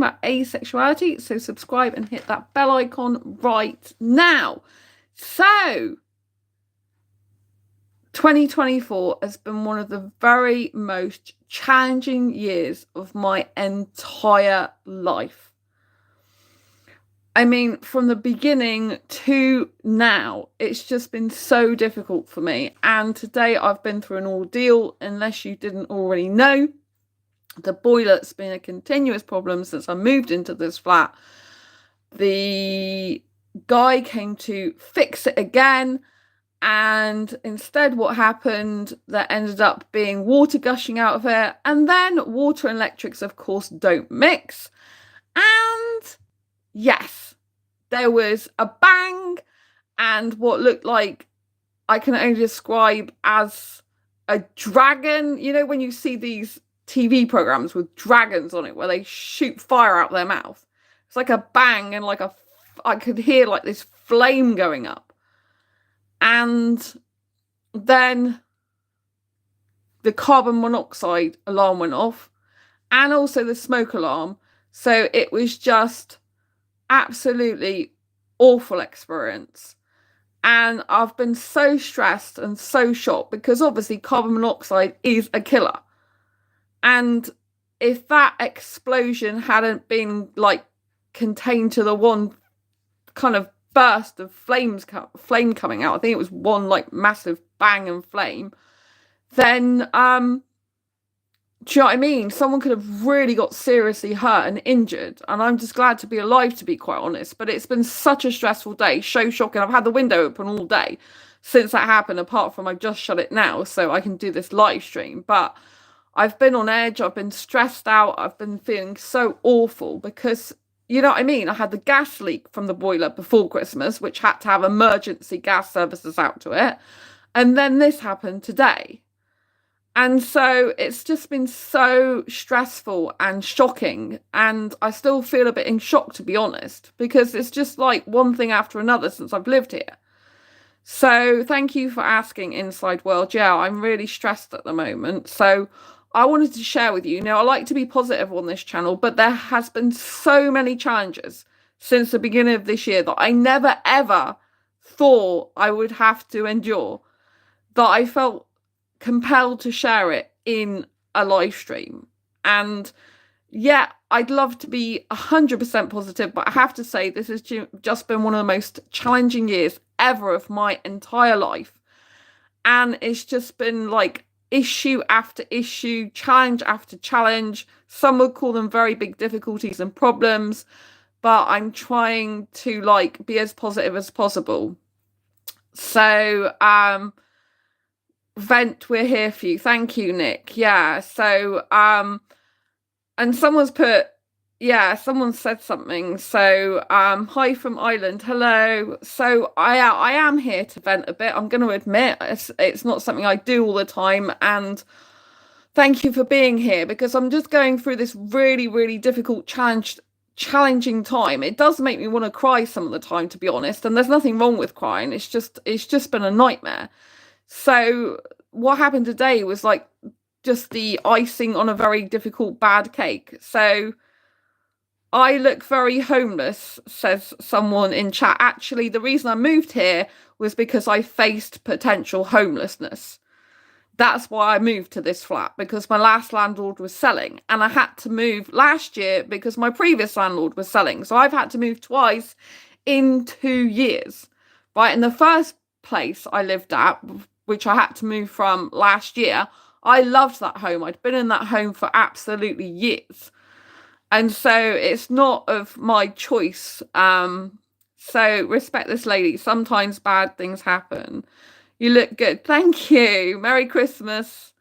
about asexuality, so subscribe and hit that bell icon right now. So 2024 has been one of the very most challenging years of my entire life. I mean, from the beginning to now, it's just been so difficult for me. And today I've been through an ordeal, unless you didn't already know. The boiler's been a continuous problem since I moved into this flat. The guy came to fix it again. And instead, what happened, there ended up being water gushing out of it. And then water and electrics, of course, don't mix. And yes, there was a bang and what looked like, I can only describe as a dragon. You know, when you see these TV programs with dragons on it where they shoot fire out their mouth. It's like a bang and I could hear like this flame going up. And then the carbon monoxide alarm went off and also the smoke alarm. So it was just absolutely awful experience. And I've been so stressed and so shocked because obviously carbon monoxide is a killer. And if that explosion hadn't been like contained to the one kind of burst of flame coming out, I think it was one like massive bang and flame, then do you know what I mean? Someone could have really got seriously hurt and injured. And I'm just glad to be alive, to be quite honest. But it's been such a stressful day, so shocking. I've had the window open all day since that happened, apart from I've just shut it now so I can do this live stream. But I've been on edge. I've been stressed out. I've been feeling so awful because, you know what I mean? I had the gas leak from the boiler before Christmas, which had to have emergency gas services out to it. And then this happened today. And so it's just been so stressful and shocking. And I still feel a bit in shock, to be honest, because it's just like one thing after another since I've lived here. So thank you for asking, Inside World. Yeah, I'm really stressed at the moment. So I wanted to share with you. Now, I like to be positive on this channel, but there has been so many challenges since the beginning of this year that I never, ever thought I would have to endure, that I felt compelled to share it in a live stream. And yeah, I'd love to be 100% positive, but I have to say this has just been one of the most challenging years ever of my entire life. And it's just been like issue after issue, challenge after challenge. Some would call them very big difficulties and problems, but I'm trying to like be as positive as possible. So Vent, we're here for you. Thank you, Nick. Yeah. So and someone's put, yeah, someone said something. So hi from Ireland. Hello. So I am here to vent a bit. I'm going to admit it's not something I do all the time, and thank you for being here because I'm just going through this really, really difficult challenging time. It does make me want to cry some of the time, to be honest, and there's nothing wrong with crying. It's just been a nightmare. So what happened today was like just the icing on a very difficult bad cake. So I look very homeless, says someone in chat. Actually, the reason I moved here was because I faced potential homelessness. That's why I moved to this flat, because my last landlord was selling, and I had to move last year because my previous landlord was selling. So I've had to move twice in 2 years, right? In the first place I lived at, which I had to move from last year, I loved that home. I'd been in that home for absolutely years. And so it's not of my choice. So respect this lady. Sometimes bad things happen. You look good. Thank you. Merry Christmas.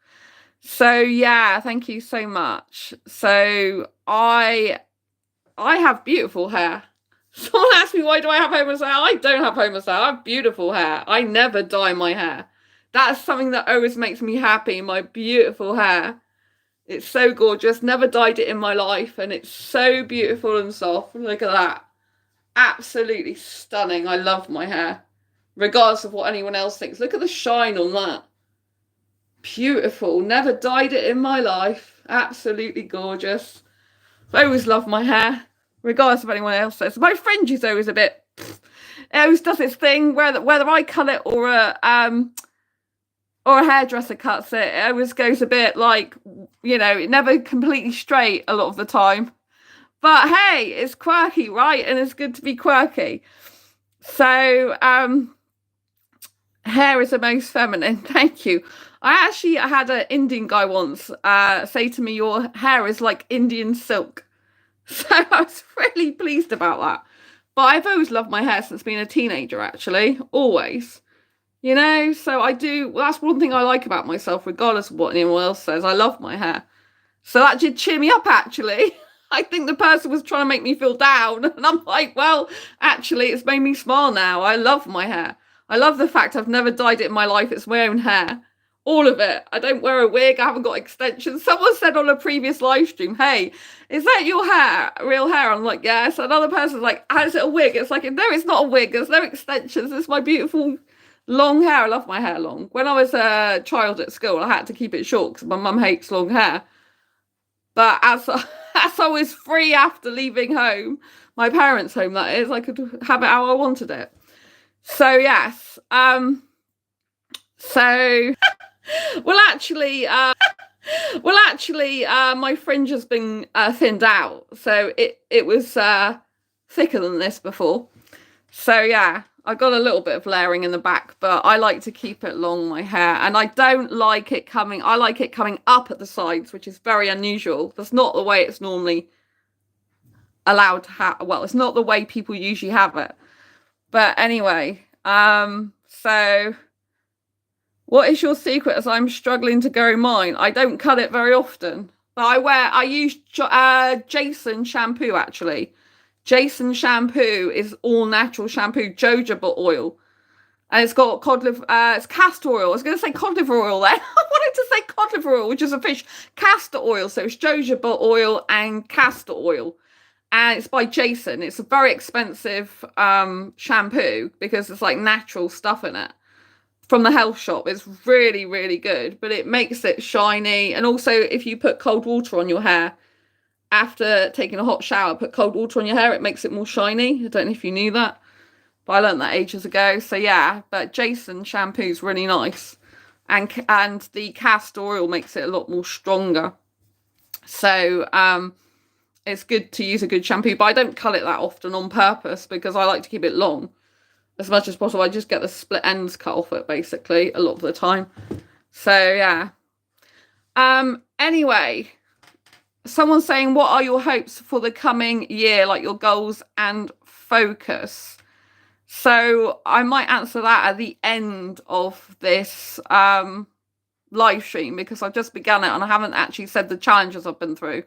So yeah, thank you so much. So I have beautiful hair. Someone asked me, why do I have homeless hair? I don't have homeless hair. I have beautiful hair. I never dye my hair. That's something that always makes me happy, my beautiful hair. It's so gorgeous. Never dyed it in my life, and it's so beautiful and soft. Look at that. Absolutely stunning. I love my hair, regardless of what anyone else thinks. Look at the shine on that. Beautiful. Never dyed it in my life. Absolutely gorgeous. I always love my hair, regardless of anyone else says. My fringe is always a bit. It always does its thing, whether I cut it or a hairdresser cuts it. It always goes a bit like, it never completely straight a lot of the time. But hey, it's quirky, right? And it's good to be quirky. So, hair is the most feminine. Thank you. I actually had an Indian guy once say to me, "Your hair is like Indian silk." So I was really pleased about that. But I've always loved my hair since being a teenager, actually. Always. So I do. Well, that's one thing I like about myself, regardless of what anyone else says. I love my hair. So that did cheer me up, actually. I think the person was trying to make me feel down. And I'm like, well, actually, it's made me smile now. I love my hair. I love the fact I've never dyed it in my life. It's my own hair. All of it. I don't wear a wig. I haven't got extensions. Someone said on a previous live stream, hey, is that your hair? Real hair? I'm like, yes. Another person's like, is it a wig? It's like, no, it's not a wig. There's no extensions. It's my beautiful long hair. I love my hair long. When I was a child at school, I had to keep it short because my mum hates long hair. But as I was free after leaving home, my parents' home, that is, I could have it how I wanted it. So yes. So well, actually, my fringe has been thinned out, so it was thicker than this before. So yeah, I got a little bit of layering in the back, but I like to keep it long, my hair, and I don't like it coming. I like it coming up at the sides, which is very unusual. That's not the way it's normally allowed to have. Well, it's not the way people usually have it. But anyway, so what is your secret? As I'm struggling to grow mine, I don't cut it very often, but I use Jason shampoo actually. Jason shampoo is all natural shampoo, jojoba oil, and it's got it's castor oil. I was going to say cod liver oil then. I wanted to say cod liver oil, which is a fish. Castor oil, so it's jojoba oil and castor oil. And it's by Jason. It's a very expensive shampoo because it's like natural stuff in it from the health shop. It's really, really good, but it makes it shiny. And also, if you put cold water on your hair after taking a hot shower, put cold water on your hair, it makes it more shiny. I don't know if you knew that, but I learned that ages ago. So yeah, but Jason shampoo is really nice. And the castor oil makes it a lot more stronger. So, it's good to use a good shampoo, but I don't cut it that often on purpose because I like to keep it long as much as possible. I just get the split ends cut off it basically a lot of the time. So yeah. Anyway, someone's saying, what are your hopes for the coming year, like your goals and focus? So I might answer that at the end of this live stream because I've just begun it and I haven't actually said the challenges I've been through.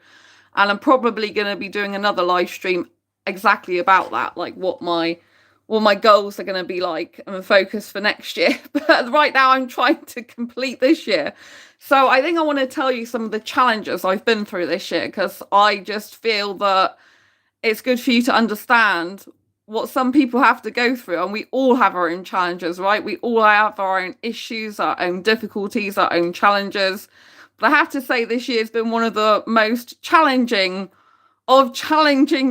And I'm probably going to be doing another live stream exactly about that, like what my goals are going to be like and focus for next year. But right now I'm trying to complete this year. So I think I want to tell you some of the challenges I've been through this year because I just feel that it's good for you to understand what some people have to go through. And we all have our own challenges, right? We all have our own issues, our own difficulties, our own challenges. But I have to say this year has been one of the most challenging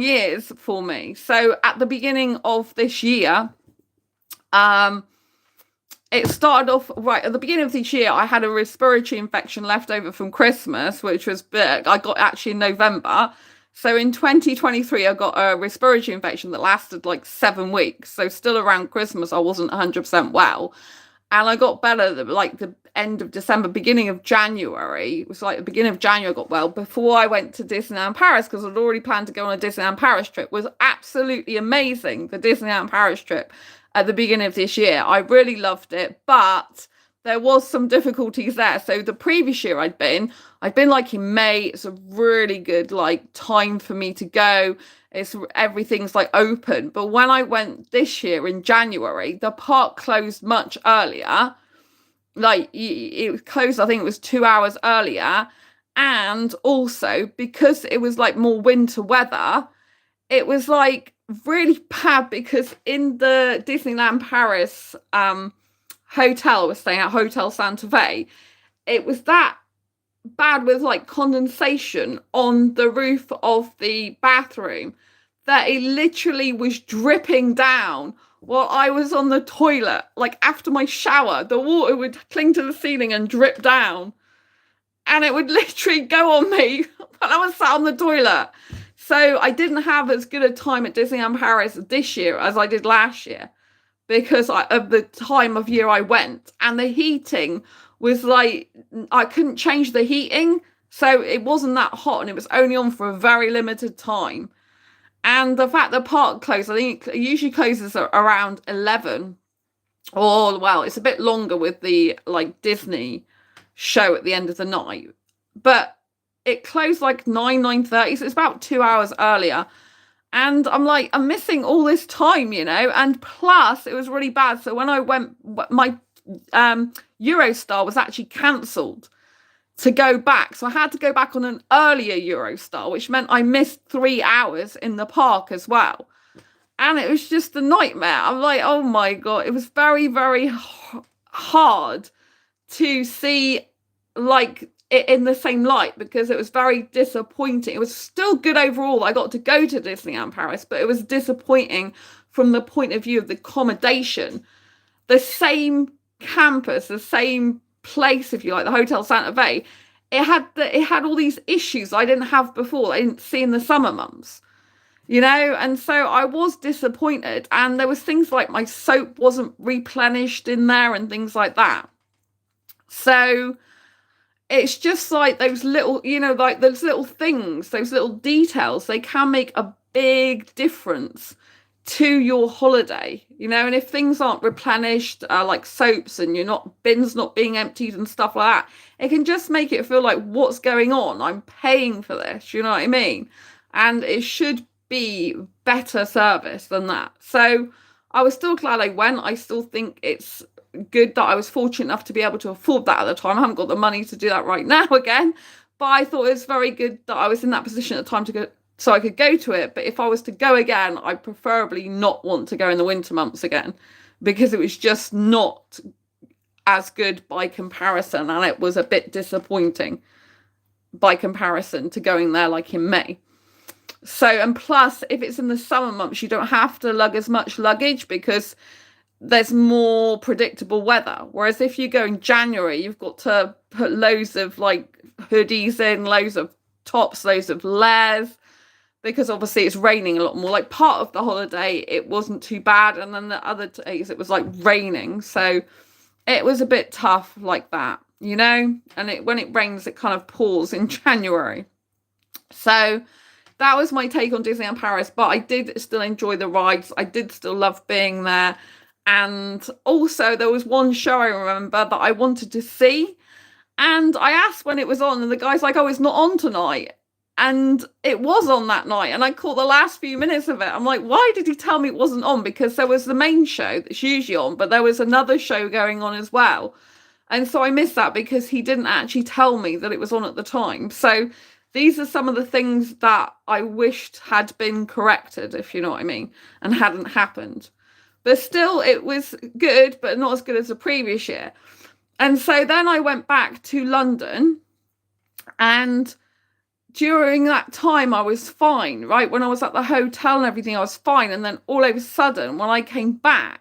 years for me. So at the beginning of this year, it started off right at the beginning of this year. I had a respiratory infection left over from Christmas, which was big. I got actually in November. So in 2023, I got a respiratory infection that lasted like 7 weeks. So still around Christmas, I wasn't 100% well. And I got better like the end of December, beginning of January. It was like the beginning of January I got well before I went to Disneyland Paris because I'd already planned to go on a Disneyland Paris trip. It was absolutely amazing, the Disneyland Paris trip at the beginning of this year. I really loved it, but there was some difficulties there. So the previous year I'd been like in May. It's a really good like time for me to go. Everything's like open. But when I went this year in January, the park closed much earlier. Like it closed, I think it was 2 hours earlier. And also because it was like more winter weather, it was like really bad because in the Disneyland Paris hotel, I was staying at Hotel Santa Fe, it was that bad with like condensation on the roof of the bathroom that it literally was dripping down while I was on the toilet. Like after my shower, the water would cling to the ceiling and drip down, and it would literally go on me when I was sat on the toilet. So I didn't have as good a time at Disneyland Paris this year as I did last year because of the time of year I went. And the heating was like, I couldn't change the heating. So it wasn't that hot, and it was only on for a very limited time. And the fact the park closed, I think it usually closes around 11. Or, well, it's a bit longer with the like Disney show at the end of the night. But it closed like 9:30, so it's about 2 hours earlier. And I'm like, I'm missing all this time, you know? And plus, it was really bad. So when I went, my Eurostar was actually cancelled to go back. So I had to go back on an earlier Eurostar, which meant I missed 3 hours in the park as well. And it was just a nightmare. I'm like, oh my God, it was very, very hard to see like it in the same light because it was very disappointing. It was still good overall. I got to go to Disneyland Paris, but it was disappointing from the point of view of the accommodation. The same campus, the same place, if you like, the Hotel Santa Fe, it had all these issues I didn't have before. I didn't see in the summer months, you know. And so I was disappointed, and there was things like my soap wasn't replenished in there and things like that. So it's just like those little, you know, like those little things, those little details, they can make a big difference to your holiday, you know. And if things aren't replenished, like soaps, and you're not, bins not being emptied and stuff like that, it can just make it feel like, what's going on? I'm paying for this, you know what I mean? And it should be better service than that. So I was still glad I went. I still think it's good that I was fortunate enough to be able to afford that at the time. I haven't got the money to do that right now again, but I thought it was very good that I was in that position at the time to go, so I could go to it. But if I was to go again, I preferably not want to go in the winter months again, because it was just not as good by comparison, and it was a bit disappointing by comparison to going there like in May. So, and plus, if it's in the summer months, you don't have to lug as much luggage because there's more predictable weather. Whereas if you go in January, you've got to put loads of like hoodies in, loads of tops, loads of layers, because obviously it's raining a lot more. Like part of the holiday, it wasn't too bad. And then the other days it was like raining. So it was a bit tough like that, you know, and when it rains, it kind of pours in January. So that was my take on Disneyland Paris, but I did still enjoy the rides. I did still love being there. And also there was one show I remember that I wanted to see, and I asked when it was on, and the guy's like, oh, it's not on tonight. And it was on that night, and I caught the last few minutes of it. I'm like, why did he tell me it wasn't on? Because there was the main show that's usually on, but there was another show going on as well. And so I missed that because he didn't actually tell me that it was on at the time. So these are some of the things that I wished had been corrected, if you know what I mean, and hadn't happened. But still, it was good, but not as good as the previous year. And so then I went back to London, and during that time, I was fine, right? When I was at the hotel and everything, I was fine. And then all of a sudden, when I came back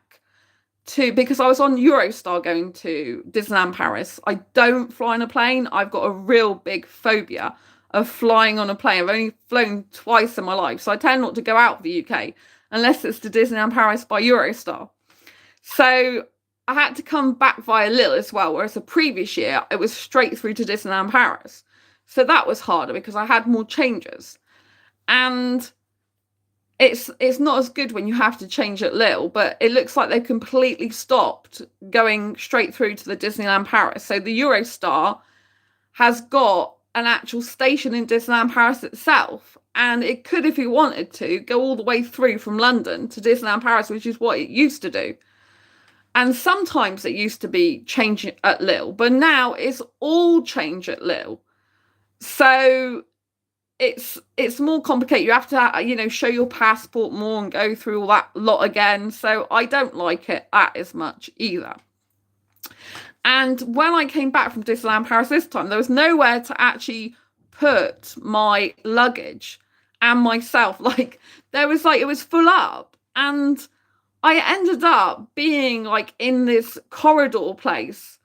because I was on Eurostar going to Disneyland Paris, I don't fly on a plane. I've got a real big phobia of flying on a plane. I've only flown twice in my life, so I tend not to go out of the UK unless it's to Disneyland Paris by Eurostar. So I had to come back via Lille as well, whereas the previous year, it was straight through to Disneyland Paris. So that was harder because I had more changes. And it's not as good when you have to change at Lille, but it looks like they've completely stopped going straight through to the Disneyland Paris. So the Eurostar has got an actual station in Disneyland Paris itself. And it could, if you wanted to, go all the way through from London to Disneyland Paris, which is what it used to do. And sometimes it used to be change at Lille, but now it's all change at Lille. So it's more complicated. You have to, you know, show your passport more and go through all that lot again. So I don't like it as much either. And when I came back from Disneyland Paris this time, there was nowhere to actually put my luggage and myself. Like there was like it was full up. And I ended up being like in this corridor place,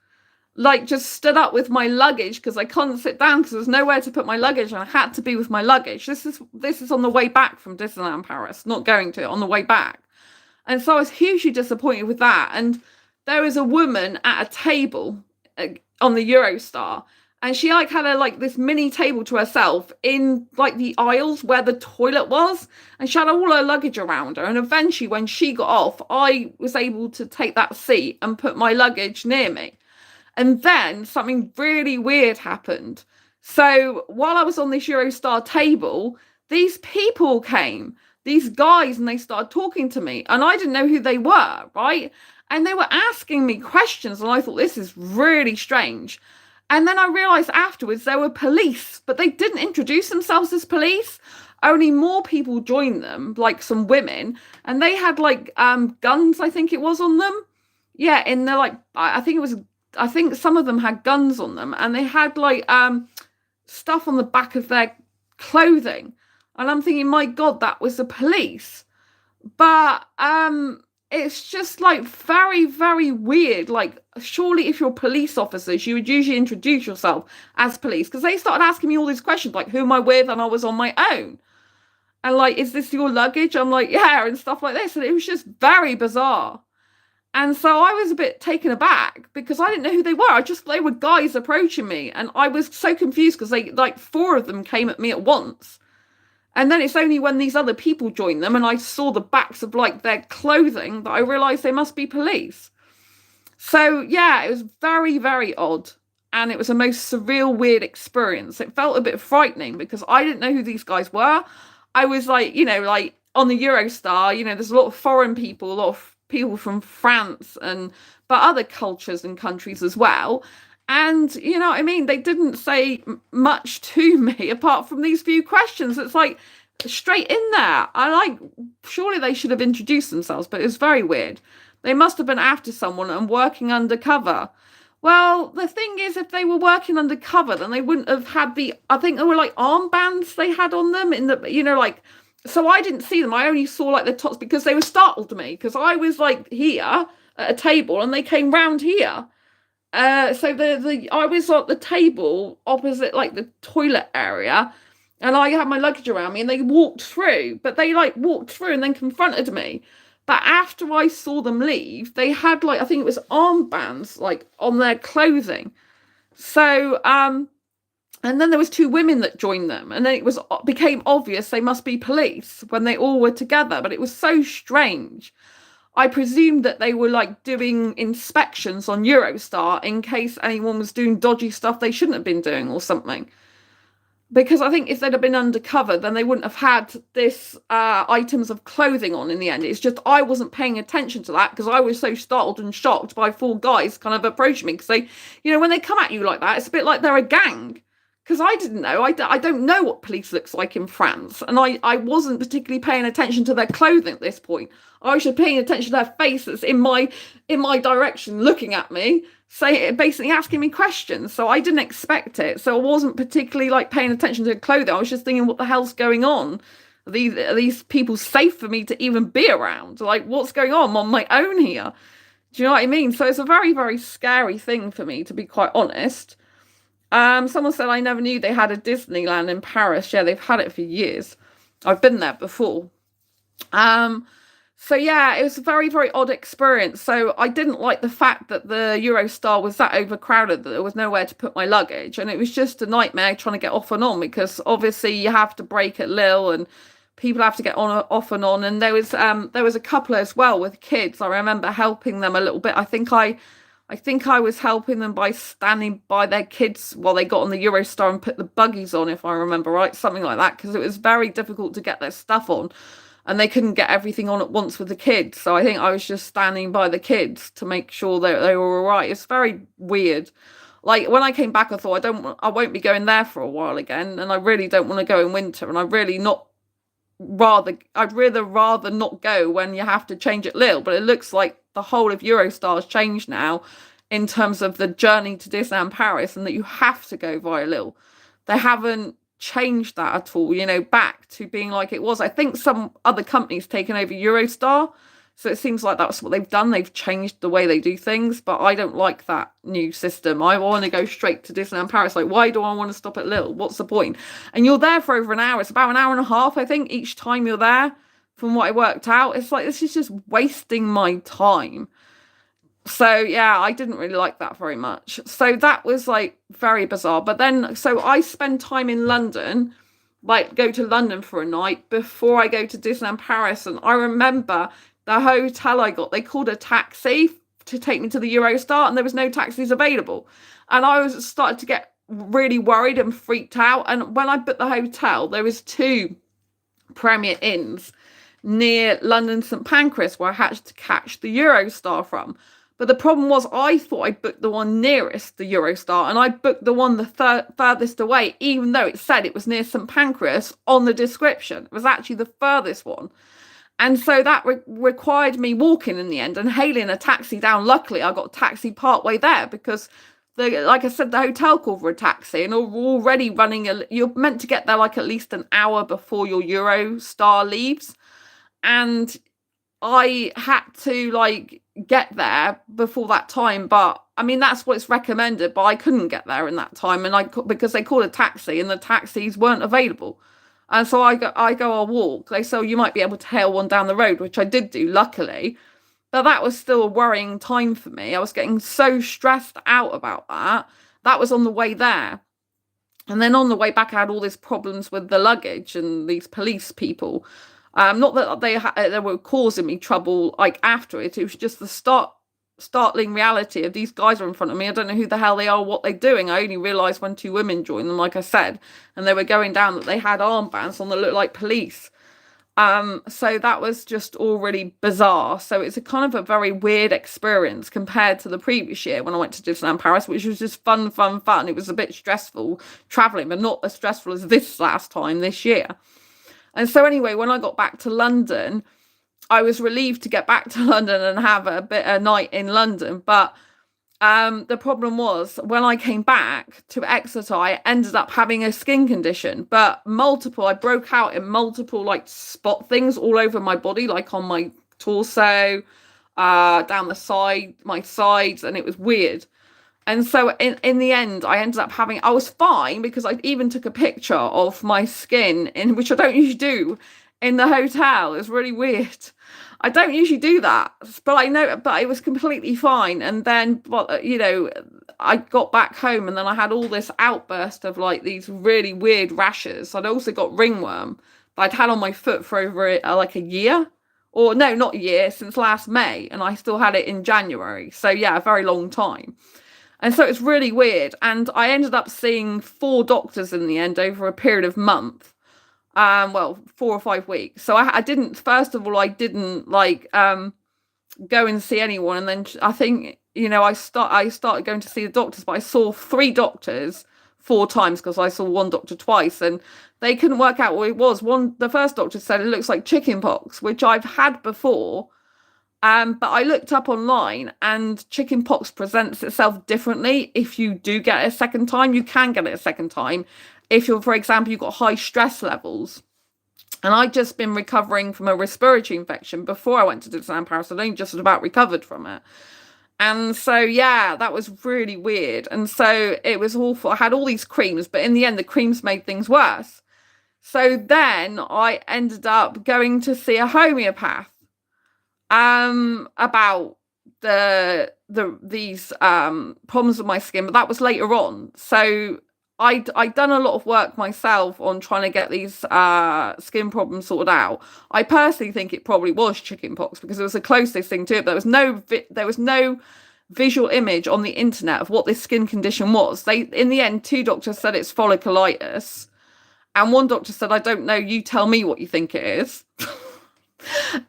like just stood up with my luggage because I couldn't sit down because there was nowhere to put my luggage and I had to be with my luggage. This is on the way back from Disneyland Paris, not going to it, on the way back. And so I was hugely disappointed with that. And there was a woman at a table on the Eurostar, and she like had a like this mini table to herself in like the aisles where the toilet was, and she had all her luggage around her. And eventually, when she got off, I was able to take that seat and put my luggage near me. And then something really weird happened. So while I was on this Eurostar table, these people came, these guys, and they started talking to me. And I didn't know who they were, right? And they were asking me questions. And I thought, this is really strange. And then I realized afterwards they were police, but they didn't introduce themselves as police. Only more people joined them, like some women. And they had like guns, I think it was, on them. Yeah, in the like, I think some of them had guns on them, and they had like stuff on the back of their clothing. And I'm thinking, my God, that was the police. But it's just like very, very weird. Like, surely if you're police officers, you would usually introduce yourself as police, because they started asking me all these questions, like, who am I with? And I was on my own. And like, is this your luggage? I'm like, yeah, and stuff like this. And it was just very bizarre. And so I was a bit taken aback because I didn't know who they were. They were guys approaching me, and I was so confused because they like four of them came at me at once. And then it's only when these other people joined them and I saw the backs of like their clothing that I realized they must be police. So yeah, it was very, very odd. And it was a most surreal, weird experience. It felt a bit frightening because I didn't know who these guys were. I was like, like on the Eurostar, there's a lot of foreign people, a lot of people from France but other cultures and countries as well. And you know what I mean? They didn't say much to me apart from these few questions. It's like straight in there. Surely they should have introduced themselves, but it was very weird. They must have been after someone and working undercover. Well, the thing is, if they were working undercover, then they wouldn't have had I think there were like armbands they had on them so I didn't see them. I only saw like the tops because they were startled me because I was like here at a table and they came round here. So I was at the table opposite like the toilet area, and I had my luggage around me, and they walked through, but they like walked through and then confronted me. But after I saw them leave, they had like I think it was armbands like on their clothing. So and then there was two women that joined them, and then became obvious they must be police when they all were together. But it was so strange. I presumed that they were like doing inspections on Eurostar in case anyone was doing dodgy stuff they shouldn't have been doing or something. Because I think if they'd have been undercover, then they wouldn't have had this items of clothing on in the end. It's just I wasn't paying attention to that because I was so startled and shocked by four guys kind of approaching me because they, when they come at you like that, it's a bit like they're a gang. Because I didn't know. I don't know what police looks like in France. And I wasn't particularly paying attention to their clothing at this point. I was just paying attention to their faces in my direction, looking at me, basically asking me questions. So I didn't expect it. So I wasn't particularly like paying attention to their clothing. I was just thinking, what the hell's going on? Are these people safe for me to even be around? Like, what's going on? I'm on my own here. Do you know what I mean? So it's a very, very scary thing for me, to be quite honest. Someone said I never knew they had a Disneyland in Paris. Yeah, they've had it for years. I've been there before. So yeah, it was a very, very odd experience. So I didn't like the fact that the Eurostar was that overcrowded that there was nowhere to put my luggage. And it was just a nightmare trying to get off and on because obviously you have to break at Lille and people have to get on off and on. And there was a couple as well with kids. I remember helping them a little bit. I think I was helping them by standing by their kids while they got on the Eurostar and put the buggies on, if I remember right, something like that, because it was very difficult to get their stuff on and they couldn't get everything on at once with the kids. So I think I was just standing by the kids to make sure that they were all right. It's very weird. Like when I came back, I thought I won't be going there for a while again, and I really don't want to go in winter, and I'd rather not go when you have to change at Lille. But it looks like the whole of Eurostar has changed now in terms of the journey to Disneyland Paris, and that you have to go via Lille. They haven't changed that at all, back to being like it was. I think some other companies taken over Eurostar, so it seems like that's what they've done. They've changed the way they do things, but I don't like that new system. I want to go straight to Disneyland Paris. Like, why do I want to stop at Lille? What's the point? And you're there for over an hour. It's about an hour and a half, I think, each time you're there, from what I worked out. It's like, this is just wasting my time. So yeah, I didn't really like that very much. So that was like very bizarre. But then, so I spend time in London, like go to London for a night before I go to Disneyland Paris. And I remember the hotel I got, they called a taxi to take me to the Eurostar, and there was no taxis available. And I was started to get really worried and freaked out. And when I booked the hotel, there was 2 Premier Inns near London St Pancras where I had to catch the Eurostar from. But the problem was, I thought I booked the one nearest the Eurostar, and I booked the one the furthest away, even though it said it was near St Pancras on the description. It was actually the furthest one. And so that required me walking in the end and hailing a taxi down. Luckily, I got a taxi part way there, because, like I said, the hotel called for a taxi, and already running, you're meant to get there like at least an hour before your Eurostar leaves. And I had to like get there before that time, but I mean that's what's recommended, but I couldn't get there in that time, and because they called a taxi and the taxis weren't available, and so I'll walk. They said, you might be able to hail one down the road, which I did do, luckily, but that was still a worrying time for me. I was getting so stressed out about that. That was on the way there, and then on the way back I had all these problems with the luggage and these police people. Not that they were causing me trouble like after it. It was just the startling reality of these guys are in front of me. I don't know who the hell they are, what they're doing. I only realised when 2 women joined them, like I said, and they were going down, that they had armbands on that looked like police. So that was just all really bizarre. So it's a kind of a very weird experience compared to the previous year when I went to Disneyland Paris, which was just fun. It was a bit stressful travelling, but not as stressful as this year. And so anyway, when I got back to London, I was relieved to get back to London and have a night in London. But the problem was, when I came back to Exeter, I ended up having a skin condition, but I broke out in multiple like spot things all over my body, like on my torso, down the side, my sides, and it was weird. And so in the end, I ended up I was fine, because I even took a picture of my skin, which I don't usually do, in the hotel. It was really weird. I don't usually do that, but it was completely fine. And then, I got back home, and then I had all this outburst of like these really weird rashes. I'd also got ringworm that I'd had on my foot for over like a year. Or no, not a year, since last May. And I still had it in January. So yeah, a very long time. And so it's really weird. And I ended up seeing 4 doctors in the end over a period of month. 4 or 5 weeks. So I didn't, first of all, I didn't like go and see anyone. And then I think, I started going to see the doctors, but I saw 3 doctors 4 times, because I saw one doctor twice, and they couldn't work out what it was. The first doctor said it looks like chickenpox, which I've had before. But I looked up online, and chickenpox presents itself differently. If you do get it a second time, you can get it a second time. If for example, you've got high stress levels. And I'd just been recovering from a respiratory infection before I went to Disneyland Paris. I'd only just about recovered from it. And so, yeah, that was really weird. And so it was awful. I had all these creams, but in the end, the creams made things worse. So then I ended up going to see a homeopath about these problems with my skin, but that was later on. So I'd done a lot of work myself on trying to get these skin problems sorted out. I personally think it probably was chickenpox, because it was the closest thing to it. There was no visual image on the internet of what this skin condition was. In the end, 2 doctors said it's folliculitis, and one doctor said, I don't know, you tell me what you think it is.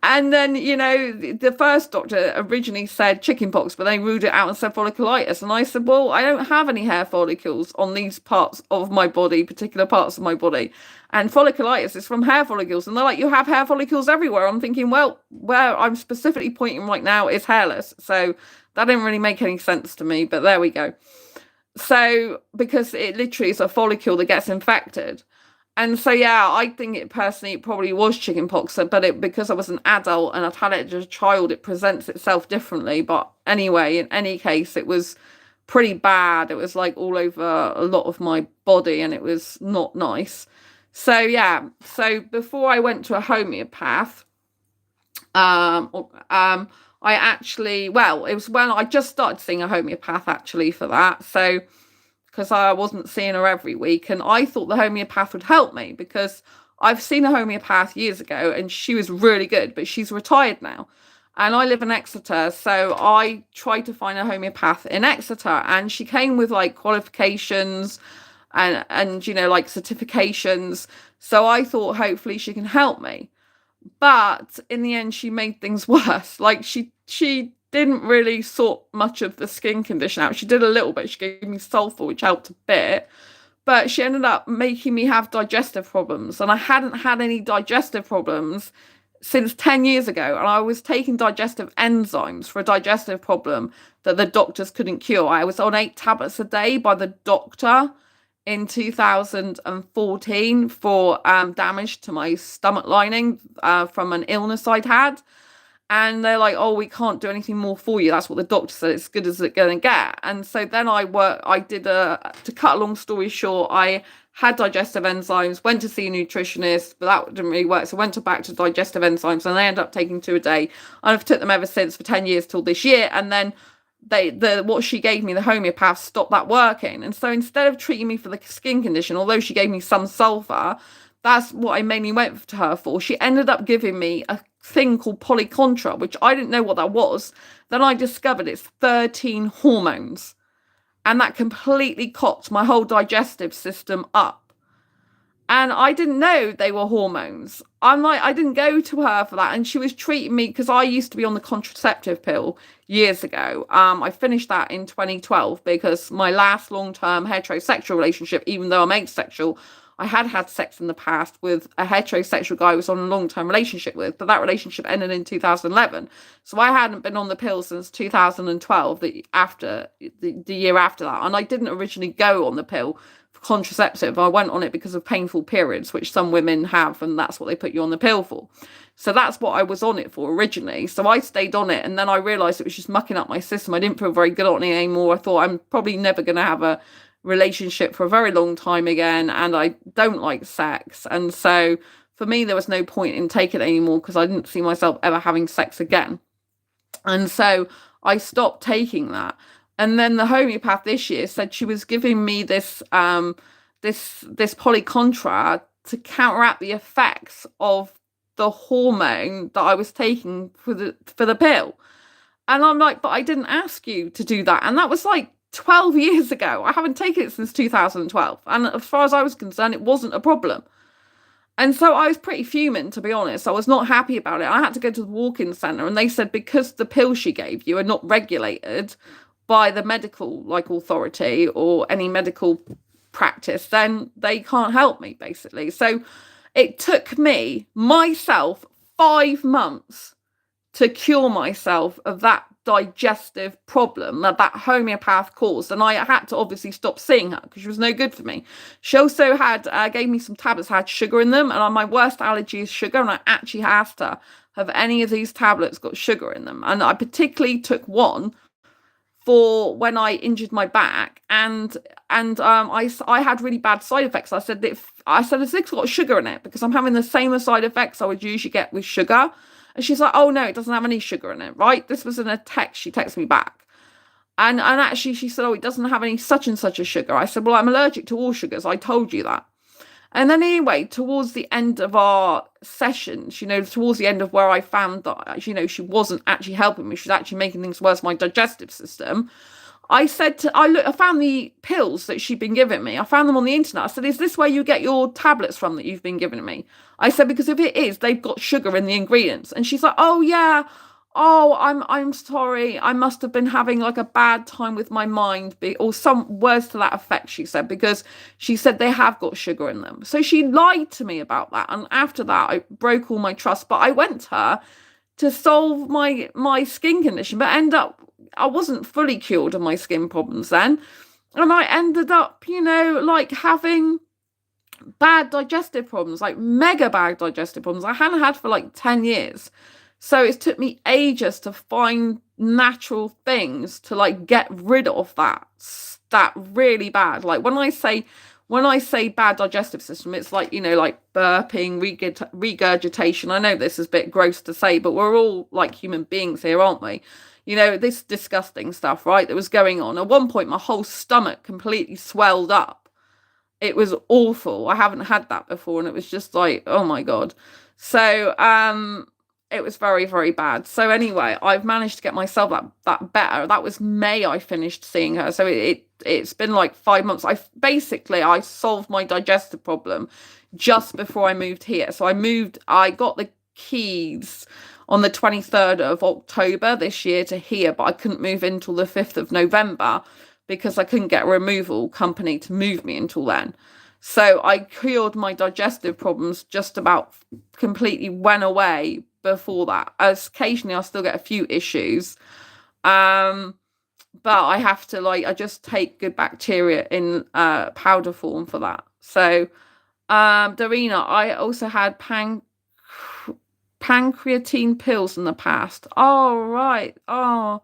And then, the first doctor originally said chickenpox, but they ruled it out and said folliculitis. And I said, well, I don't have any hair follicles on these parts of my body, particular parts of my body. And folliculitis is from hair follicles. And they're like, you have hair follicles everywhere. I'm thinking, well, where I'm specifically pointing right now is hairless. So that didn't really make any sense to me, but there we go. So, because it literally is a follicle that gets infected. And so, yeah, I think it personally it probably was chickenpox, but because I was an adult and I'd had it as a child, it presents itself differently. But anyway, in any case, it was pretty bad. It was like all over a lot of my body and it was not nice. So, yeah, so before I went to a homeopath, I actually, well, it was when I just started seeing a homeopath actually for that. So, because I wasn't seeing her every week. And I thought the homeopath would help me because I've seen a homeopath years ago and she was really good, but she's retired now. And I live in Exeter. So I tried to find a homeopath in Exeter and she came with like qualifications and like certifications. So I thought hopefully she can help me. But in the end, she made things worse. Like she didn't really sort much of the skin condition out. She did a little bit. She gave me sulfur, which helped a bit. But she ended up making me have digestive problems. And I hadn't had any digestive problems since 10 years ago. And I was taking digestive enzymes for a digestive problem that the doctors couldn't cure. I was on 8 tablets a day by the doctor in 2014 for damage to my stomach lining from an illness I'd had. And they're like, oh, we can't do anything more for you. That's what the doctor said. It's good as it's going to get. And so then to cut a long story short, I had digestive enzymes, went to see a nutritionist, but that didn't really work. So I went back to digestive enzymes and I ended up taking 2 a day. And I've took them ever since for 10 years till this year. And then what she gave me, the homeopath, stopped that working. And so instead of treating me for the skin condition, although she gave me some sulfur, that's what I mainly went to her for. She ended up giving me a thing called polycontra, which I didn't know what that was. Then I discovered it's 13 hormones. And that completely cocked my whole digestive system up. And I didn't know they were hormones. I didn't go to her for that. And she was treating me because I used to be on the contraceptive pill years ago. I finished that in 2012 because my last long-term heterosexual relationship, even though I'm asexual, I had sex in the past with a heterosexual guy I was on a long-term relationship with, but that relationship ended in 2011. So I hadn't been on the pill since 2012, the year after that. And I didn't originally go on the pill for contraceptive. I went on it because of painful periods, which some women have, and that's what they put you on the pill for. So that's what I was on it for originally. So I stayed on it, and then I realised it was just mucking up my system. I didn't feel very good on it anymore. I thought I'm probably never going to have a relationship for a very long time again, and I don't like sex. And so for me, there was no point in taking it anymore because I didn't see myself ever having sex again. And so I stopped taking that. And then the homeopath this year said she was giving me this polycontra to counteract the effects of the hormone that I was taking for the pill. And I'm like, but I didn't ask you to do that. And that was like 12 years ago. I haven't taken it since 2012. And as far as I was concerned, it wasn't a problem. And so I was pretty fuming, to be honest. I was not happy about it. I had to go to the walk-in centre and they said because the pills she gave you are not regulated by the medical authority or any medical practice, then they can't help me, basically. So it took me, myself, 5 months to cure myself of that digestive problem that homeopath caused. And I had to obviously stop seeing her because she was no good for me. She also gave me some tablets that had sugar in them, and my worst allergy is sugar, and I actually asked her, have any of these tablets got sugar in them? And I particularly took one for when I injured my back, and I had really bad side effects. I said, has this got sugar in it? Because I'm having the same side effects I would usually get with sugar. And she's like, oh no, it doesn't have any sugar in it, right? This was in a text. She texted me back. And actually she said, oh, it doesn't have any such and such a sugar. I said, well, I'm allergic to all sugars. I told you that. And then anyway, towards the end of our sessions, towards the end of where I found that, she wasn't actually helping me. She was actually making things worse, my digestive system. I found the pills that she'd been giving me. I found them on the internet. I said, "Is this where you get your tablets from that you've been giving me?" I said, "Because if it is, they've got sugar in the ingredients." And she's like, "Oh yeah, oh I'm sorry. I must have been having like a bad time with my mind, or some words to that effect." She said, because she said they have got sugar in them. So she lied to me about that. And after that, I broke all my trust. But I went to her to solve my skin condition, but end up I wasn't fully cured of my skin problems then. And I ended up, like having bad digestive problems, like mega bad digestive problems I hadn't had for like 10 years. So it took me ages to find natural things to like get rid of that really bad. Like when I say bad digestive system, it's like, like burping, regurgitation. I know this is a bit gross to say, but we're all like human beings here, aren't we? This disgusting stuff, right, that was going on. At one point, my whole stomach completely swelled up. It was awful. I haven't had that before, and it was just like, oh my God. So, it was very, very bad. So anyway, I've managed to get myself that better. That was May I finished seeing her. So it's been like 5 months. I solved my digestive problem just before I moved here. So I got the keys on the 23rd of October this year to here, but I couldn't move in until the 5th of November because I couldn't get a removal company to move me until then. So I cured my digestive problems, just about completely went away before that. As occasionally I still get a few issues. But I have to I just take good bacteria in powder form for that. So Darina, I also had pancreatine pills in the past. Oh right. Oh,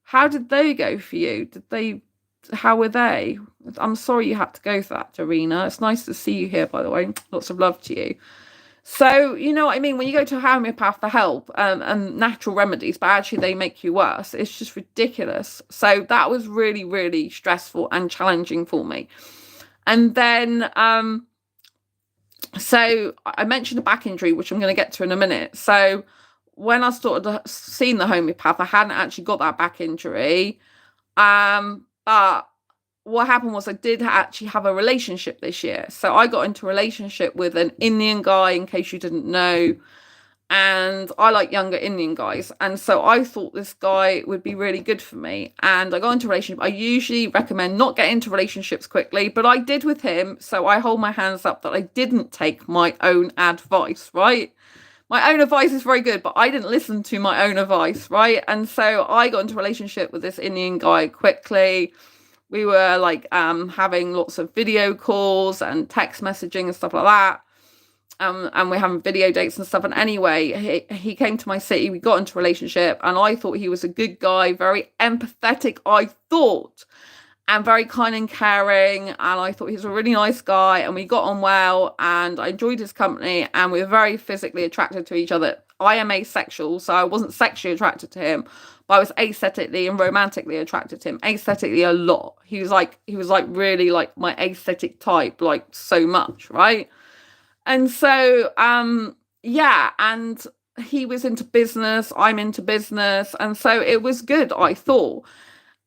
how did they go for you? How were they? I'm sorry you had to go through that, Darina. It's nice to see you here, by the way. Lots of love to you. So, you know what I mean? When you go to a homeopath for help and natural remedies, but actually they make you worse, it's just ridiculous. So that was really, really stressful and challenging for me. And then, so I mentioned a back injury, which I'm going to get to in a minute. So when I started seeing the homeopath, I hadn't actually got that back injury. But what happened was I did actually have a relationship this year. So I got into a relationship with an Indian guy, in case you didn't know. And I like younger Indian guys. And so I thought this guy would be really good for me. And I got into a relationship. I usually recommend not getting into relationships quickly, but I did with him. So I hold my hands up that I didn't take my own advice, right? My own advice is very good, but I didn't listen to my own advice, right? And so I got into a relationship with this Indian guy quickly. We were having lots of video calls and text messaging and stuff like that. And we're having video dates and stuff. And anyway, he came to my city. We got into a relationship, and I thought he was a good guy, very empathetic, I thought, and very kind and caring. And I thought he was a really nice guy, and we got on well, and I enjoyed his company, and we were very physically attracted to each other. I am asexual, so I wasn't sexually attracted to him, but I was aesthetically and romantically attracted to him. Aesthetically a lot. He was really like my aesthetic type, like so much, right? And so, yeah, and he was into business, I'm into business, and so it was good, I thought.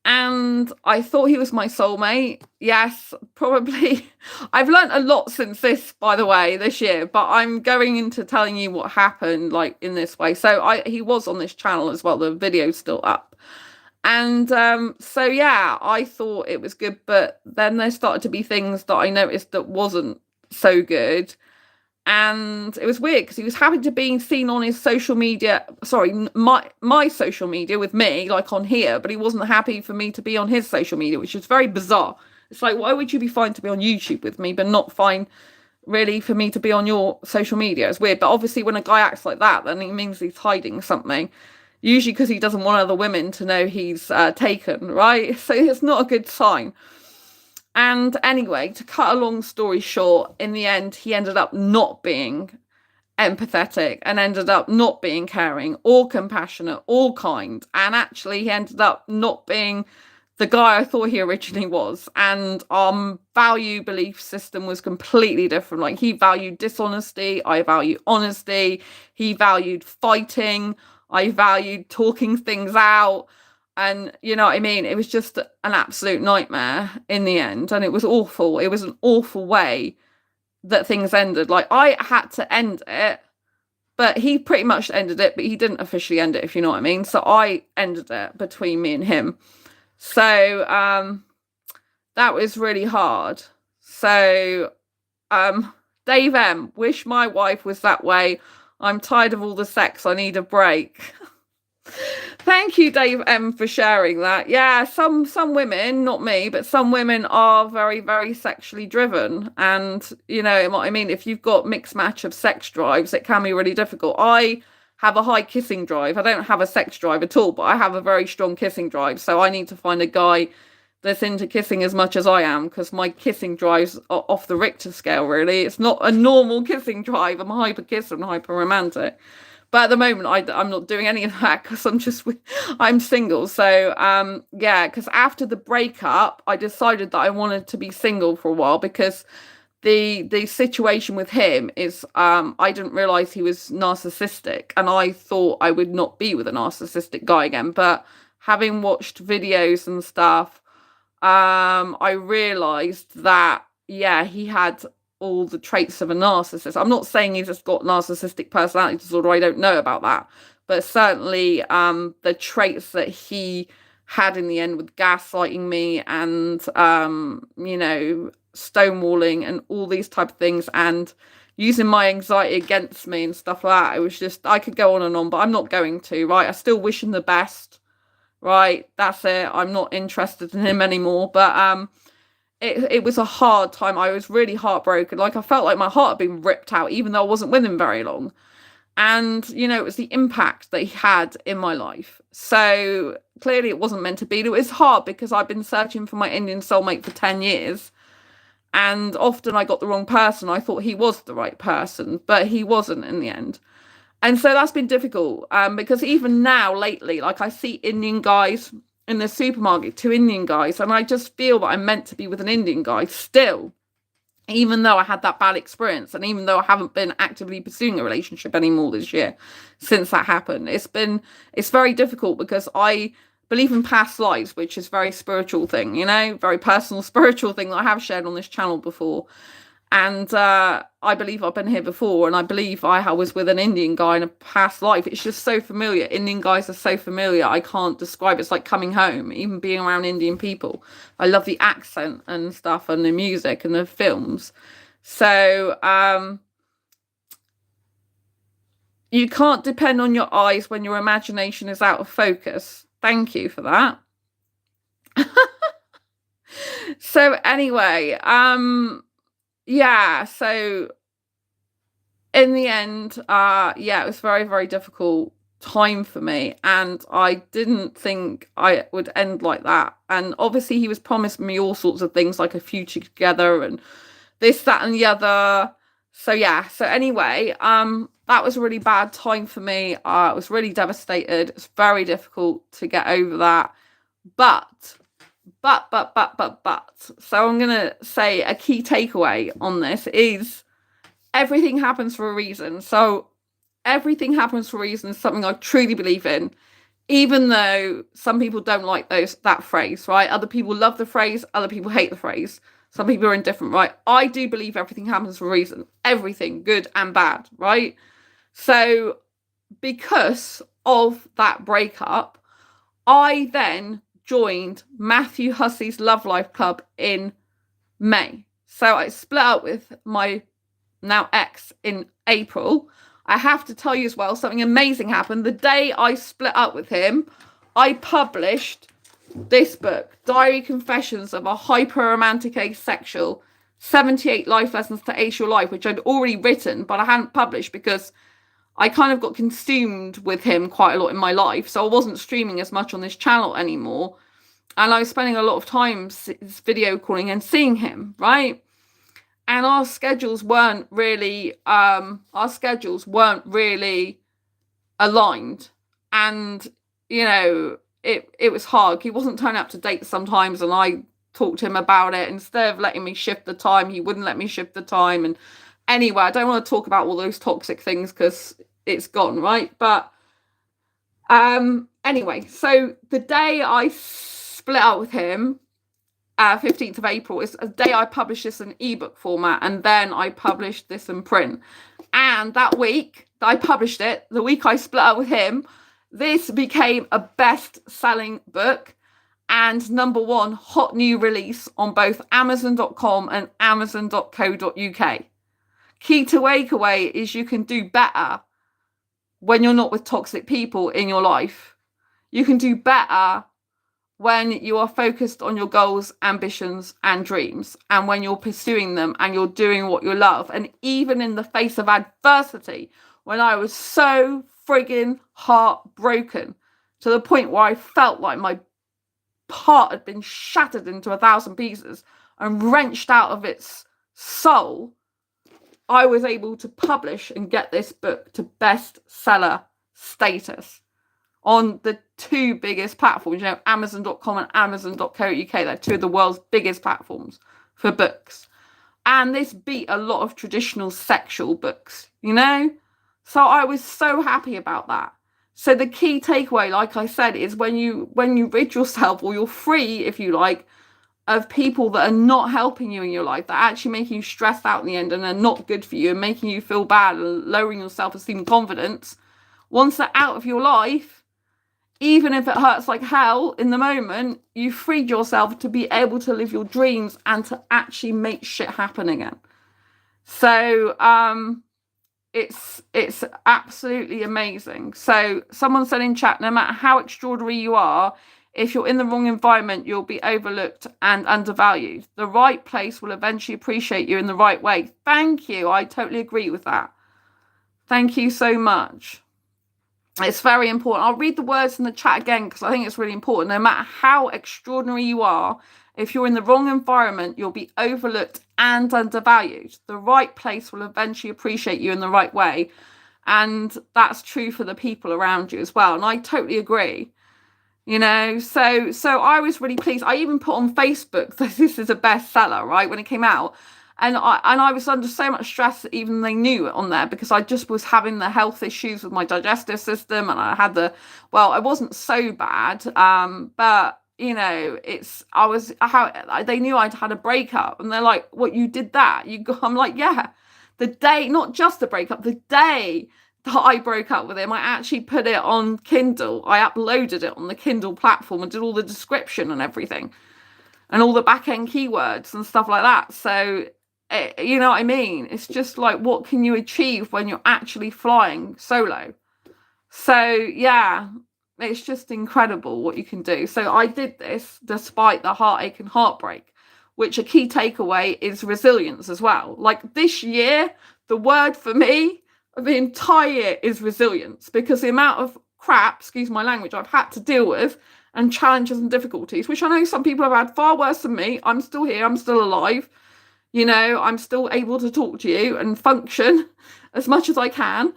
And I thought he was my soulmate. Yes, probably. I've learned a lot since this, by the way, this year, but I'm going into telling you what happened, like, in this way. So he was on this channel as well. The video's still up. And so, yeah, I thought it was good, but then there started to be things that I noticed that wasn't so good. And it was weird because he was happy to be seen on his social media, my social media with me, like on here, but he wasn't happy for me to be on his social media, which is very bizarre. It's like, why would you be fine to be on YouTube with me, but not fine really for me to be on your social media? It's weird. But obviously when a guy acts like that, then it means he's hiding something, usually because he doesn't want other women to know he's taken, right? So it's not a good sign. And anyway, to cut a long story short, in the end, he ended up not being empathetic and ended up not being caring or compassionate or kind. And actually, he ended up not being the guy I thought he originally was. And our value belief system was completely different. Like, he valued dishonesty. I value honesty. He valued fighting. I valued talking things out. And you know what I mean? It was just an absolute nightmare in the end. And it was awful. It was an awful way that things ended. Like I had to end it, but he pretty much ended it, but he didn't officially end it, if you know what I mean. So I ended it between me and him. So that was really hard. So Dave M, wish my wife was that way. I'm tired of all the sex. I need a break. Thank you, Dave M, for sharing that. Yeah, some women, not me, but some women are very, very sexually driven. And you know what I mean? If you've got mixed match of sex drives, it can be really difficult. I have a high kissing drive. I don't have a sex drive at all, but I have a very strong kissing drive. So I need to find a guy that's into kissing as much as I am, because my kissing drive's off the Richter scale, really. It's not a normal kissing drive. I'm a hyper kisser and hyper romantic. But at the moment, I'm not doing any of that because I'm single. So, yeah, because after the breakup, I decided that I wanted to be single for a while, because the situation with him is I didn't realize he was narcissistic, and I thought I would not be with a narcissistic guy again. But having watched videos and stuff, I realized that, yeah, he had all the traits of a narcissist. I'm not saying he's just got narcissistic personality disorder. I don't know about that. But certainly the traits that he had in the end with gaslighting me and, you know, stonewalling and all these type of things, and using my anxiety against me and stuff like that. It was just, I could go on, but I'm not going to, right? I still wish him the best. Right, that's it. I'm not interested in him anymore. But it was a hard time. I was really heartbroken. Like I felt like my heart had been ripped out, even though I wasn't with him very long. And you know, it was the impact that he had in my life. So clearly, it wasn't meant to be. It was hard because I've been searching for my Indian soulmate for 10 years, and often I got the wrong person. I thought he was the right person, but he wasn't in the end. And so that's been difficult, because even now, lately, like I see Indian guys in the supermarket, 2 Indian guys, and I just feel that I'm meant to be with an Indian guy still, even though I had that bad experience, and even though I haven't been actively pursuing a relationship anymore this year since that happened. It's very difficult because I believe in past lives, which is a very spiritual thing, you know, very personal spiritual thing that I have shared on this channel before. And I believe I've been here before, and I believe I was with an Indian guy in a past life. It's just so familiar. Indian guys are so familiar. I can't describe it. It's like coming home, even being around Indian people. I love the accent and stuff, and the music and the films. So you can't depend on your eyes when your imagination is out of focus. Thank you for that. So anyway, yeah, so in the end, yeah, it was very, very difficult time for me, and I didn't think I would end like that. And obviously he was promising me all sorts of things, like a future together and this, that, and the other. So yeah, so anyway, that was a really bad time for me. I was really devastated. It's very difficult to get over that. But so I'm gonna say a key takeaway on this is everything happens for a reason. So everything happens for a reason is something I truly believe in, even though some people don't like that phrase, right? Other people love the phrase, other people hate the phrase. Some people are indifferent, right? I do believe everything happens for a reason. Everything, good and bad, right? So because of that breakup, I then joined Matthew Hussey's Love Life Club in May. So I split up with my now ex in April. I have to tell you as well, something amazing happened. The day I split up with him, I published this book, Diary Confessions of a Hyper-Romantic Asexual, 78 Life Lessons to Ace Your Life, which I'd already written, but I hadn't published because I kind of got consumed with him quite a lot in my life. So I wasn't streaming as much on this channel anymore. And I was spending a lot of time video calling and seeing him, right? And our schedules weren't really aligned. And, you know, it was hard. He wasn't turning up to dates sometimes, and I talked to him about it. Instead of letting me shift the time, he wouldn't let me shift the time. And anyway, I don't want to talk about all those toxic things because it's gone, right? But anyway, so the day I split up with him, 15th of April, is a day I published this in ebook format, and then I published this in print. And that week that I published it, the week I split up with him, this became a best-selling book and #1 hot new release on both Amazon.com and Amazon.co.uk. Key to takeaway is you can do better when you're not with toxic people in your life. You can do better when you are focused on your goals, ambitions, and dreams, and when you're pursuing them and you're doing what you love. And even in the face of adversity, when I was so friggin' heartbroken to the point where I felt like my heart had been shattered into 1,000 pieces and wrenched out of its soul, I was able to publish and get this book to bestseller status on the two biggest platforms, Amazon.com and Amazon.co.uk. They're two of the world's biggest platforms for books. And this beat a lot of traditional sexual books, So I was so happy about that. So the key takeaway, like I said, is when you rid yourself, or you're free, if you like, of people that are not helping you in your life, that are actually making you stressed out in the end and are not good for you and making you feel bad and lowering your self-esteem and confidence, once they're out of your life, even if it hurts like hell in the moment, you freed yourself to be able to live your dreams and to actually make shit happen again. So it's absolutely amazing. So someone said in chat, no matter how extraordinary you are, if you're in the wrong environment, you'll be overlooked and undervalued. The right place will eventually appreciate you in the right way. Thank you. I totally agree with that. Thank you so much. It's very important. I'll read the words in the chat again because I think it's really important. No matter how extraordinary you are, if you're in the wrong environment, you'll be overlooked and undervalued. The right place will eventually appreciate you in the right way. And that's true for the people around you as well. And I totally agree. So I was really pleased. I even put on Facebook that this is a bestseller, right, when it came out. And I was under so much stress that even they knew it on there, because I just was having the health issues with my digestive system, and I had I wasn't so bad, but they knew I'd had a breakup, and they're like, "What, you did that?" I'm like, "Yeah." The day, not just the breakup, the day that I broke up with him, I actually put it on Kindle. I uploaded it on the Kindle platform and did all the description and everything, and all the back end keywords and stuff like that. So. You know what I mean? It's just like, what can you achieve when you're actually flying solo? So, yeah, it's just incredible what you can do. So I did this despite the heartache and heartbreak, which a key takeaway is resilience as well. Like this year, the word for me of the entire year is resilience, because the amount of crap, excuse my language, I've had to deal with, and challenges and difficulties, which I know some people have had far worse than me. I'm still here. I'm still alive. I'm still able to talk to you and function as much as I can.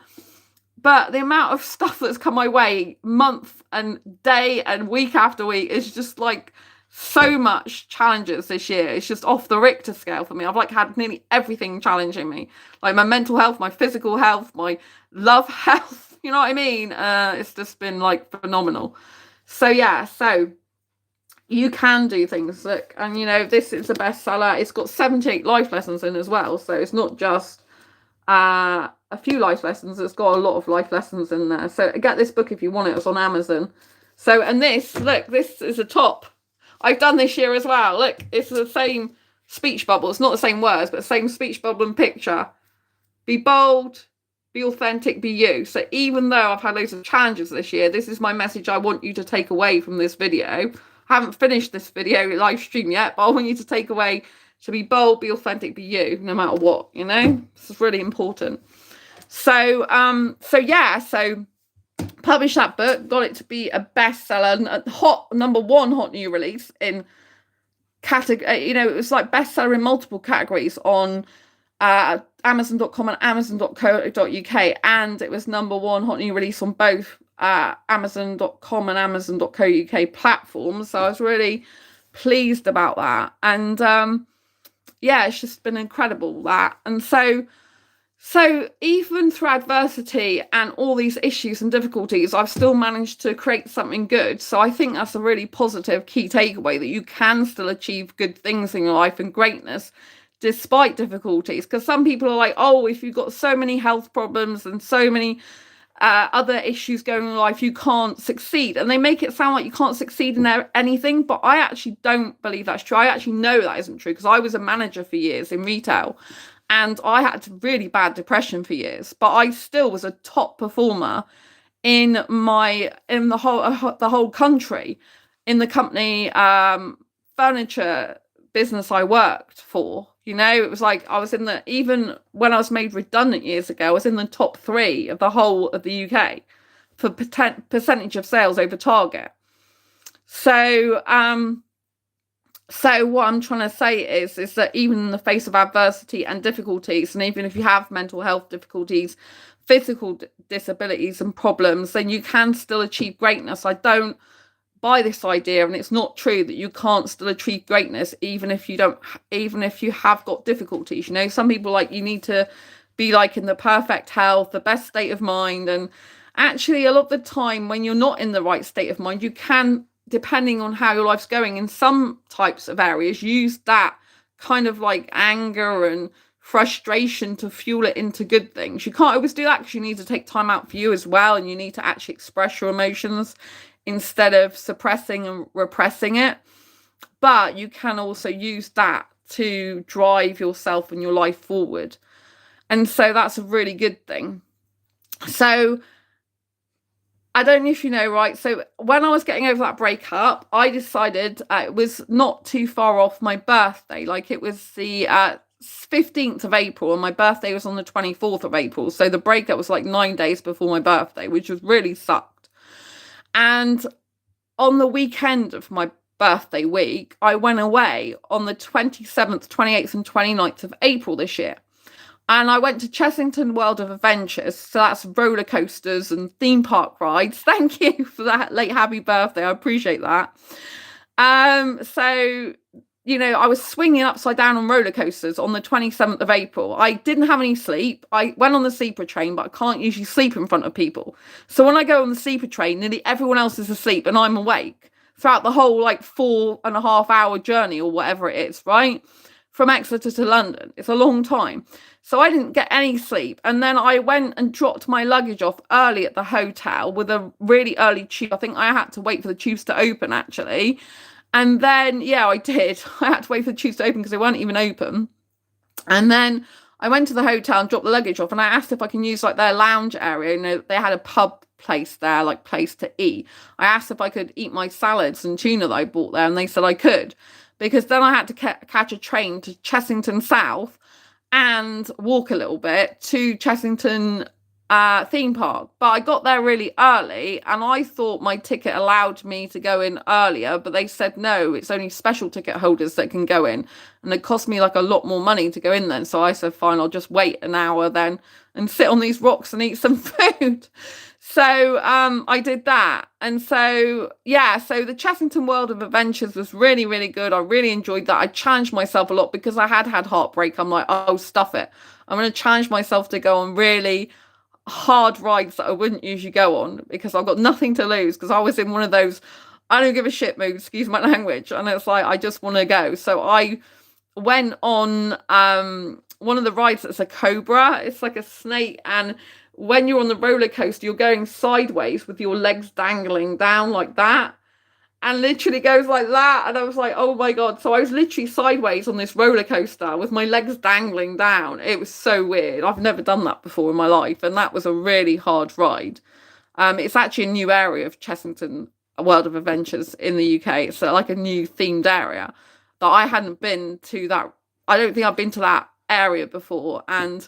But the amount of stuff that's come my way month and day and week after week is just like so much challenges this year. It's just off the Richter scale for me. I've had nearly everything challenging me. Like my mental health, my physical health, my love health. You know what I mean? It's just been phenomenal. So yeah, so you can do things. Look, and this is a bestseller. It's got 78 life lessons in as well. So it's not just a few life lessons. It's got a lot of life lessons in there. So get this book if you want it. It's on Amazon. So, and this is a top I've done this year as well. Look, it's the same speech bubble. It's not the same words, but the same speech bubble and picture. Be bold, be authentic, be you. So even though I've had loads of challenges this year, this is my message I want you to take away from this video. I haven't finished this video live stream yet, but I want you to take away to be bold, be authentic, be you, no matter what, This is really important. So, so published that book, got it to be a bestseller, a #1 hot new release in category. It was bestseller in multiple categories on Amazon.com and Amazon.co.uk, and it was #1 hot new release on both Amazon.com and Amazon.co.uk platforms. So I was really pleased about that, and it's just been incredible, that. And so So even through adversity and all these issues and difficulties, I've still managed to create something good. So I think that's a really positive key takeaway, that you can still achieve good things in your life and greatness despite difficulties. Because some people are like, oh, if you've got so many health problems and so many other issues going on in life, you can't succeed. And they make it sound like you can't succeed in anything. But I actually don't believe that's true. I actually know that isn't true, because I was a manager for years in retail. And I had really bad depression for years, but I still was a top performer in the whole country, in the company furniture business I worked for. It was like I was in the, even when I was made redundant years ago, I was in the top 3 of the whole of the UK for percentage of sales over target. So what I'm trying to say is that even in the face of adversity and difficulties, and even if you have mental health difficulties, physical disabilities and problems, then you can still achieve greatness. I don't buy this idea, and it's not true, that you can't still achieve greatness even if you have got difficulties. Some people like, you need to be like in the perfect health, the best state of mind, and actually a lot of the time when you're not in the right state of mind, you can, depending on how your life's going in some types of areas, use that kind of like anger and frustration to fuel it into good things. You can't always do that, because you need to take time out for you as well, and you need to actually express your emotions instead of suppressing and repressing it. But you can also use that to drive yourself and your life forward. And so that's a really good thing. So I don't know if you know, right? So when I was getting over that breakup, I decided it was not too far off my birthday. Like, it was the 15th of April, and my birthday was on the 24th of April. So the breakup was like 9 days before my birthday, which was really sucked. And on the weekend of my birthday week, I went away on the 27th, 28th, and 29th of April this year. And I went to Chessington World of Adventures. So that's roller coasters and theme park rides. Thank you for that late happy birthday. I appreciate that. So, I was swinging upside down on roller coasters on the 27th of April. I didn't have any sleep. I went on the sleeper train, but I can't usually sleep in front of people. So when I go on the sleeper train, nearly everyone else is asleep and I'm awake throughout the whole 4.5 hour journey or whatever it is, right? From Exeter to London. It's a long time. So I didn't get any sleep. And then I went and dropped my luggage off early at the hotel with a really early tube. I think I had to wait for the tubes to open, actually. And then, yeah, I did. I had to wait for the tubes to open because they weren't even open. And then I went to the hotel and dropped the luggage off. And I asked if I can use their lounge area. They had a pub place there, place to eat. I asked if I could eat my salads and tuna that I bought there. And they said I could. Because then I had to catch a train to Chessington South and walk a little bit to Chessington theme park. But I got there really early, and I thought my ticket allowed me to go in earlier, but they said no, it's only special ticket holders that can go in, and it cost me a lot more money to go in then. So I said, fine, I'll just wait an hour then and sit on these rocks and eat some food. So I did that. And so, yeah, so the Chessington World of Adventures was really, really good. I really enjoyed that. I challenged myself a lot because I had heartbreak. I'm like, oh, stuff it. I'm going to challenge myself to go on really hard rides that I wouldn't usually go on, because I've got nothing to lose, because I was in one of those I don't give a shit mood, excuse my language. And it's like, I just want to go. So I went on one of the rides that's a cobra. It's like a snake, and when you're on the roller coaster, you're going sideways with your legs dangling down like that, and literally goes like that. And I was like, oh my God. So I was literally sideways on this roller coaster with my legs dangling down. It was so weird. I've never done that before in my life. And that was a really hard ride. It's actually a new area of Chessington World of Adventures in the UK. It's like a new themed area that I hadn't been to. That I don't think I've been to that area before. And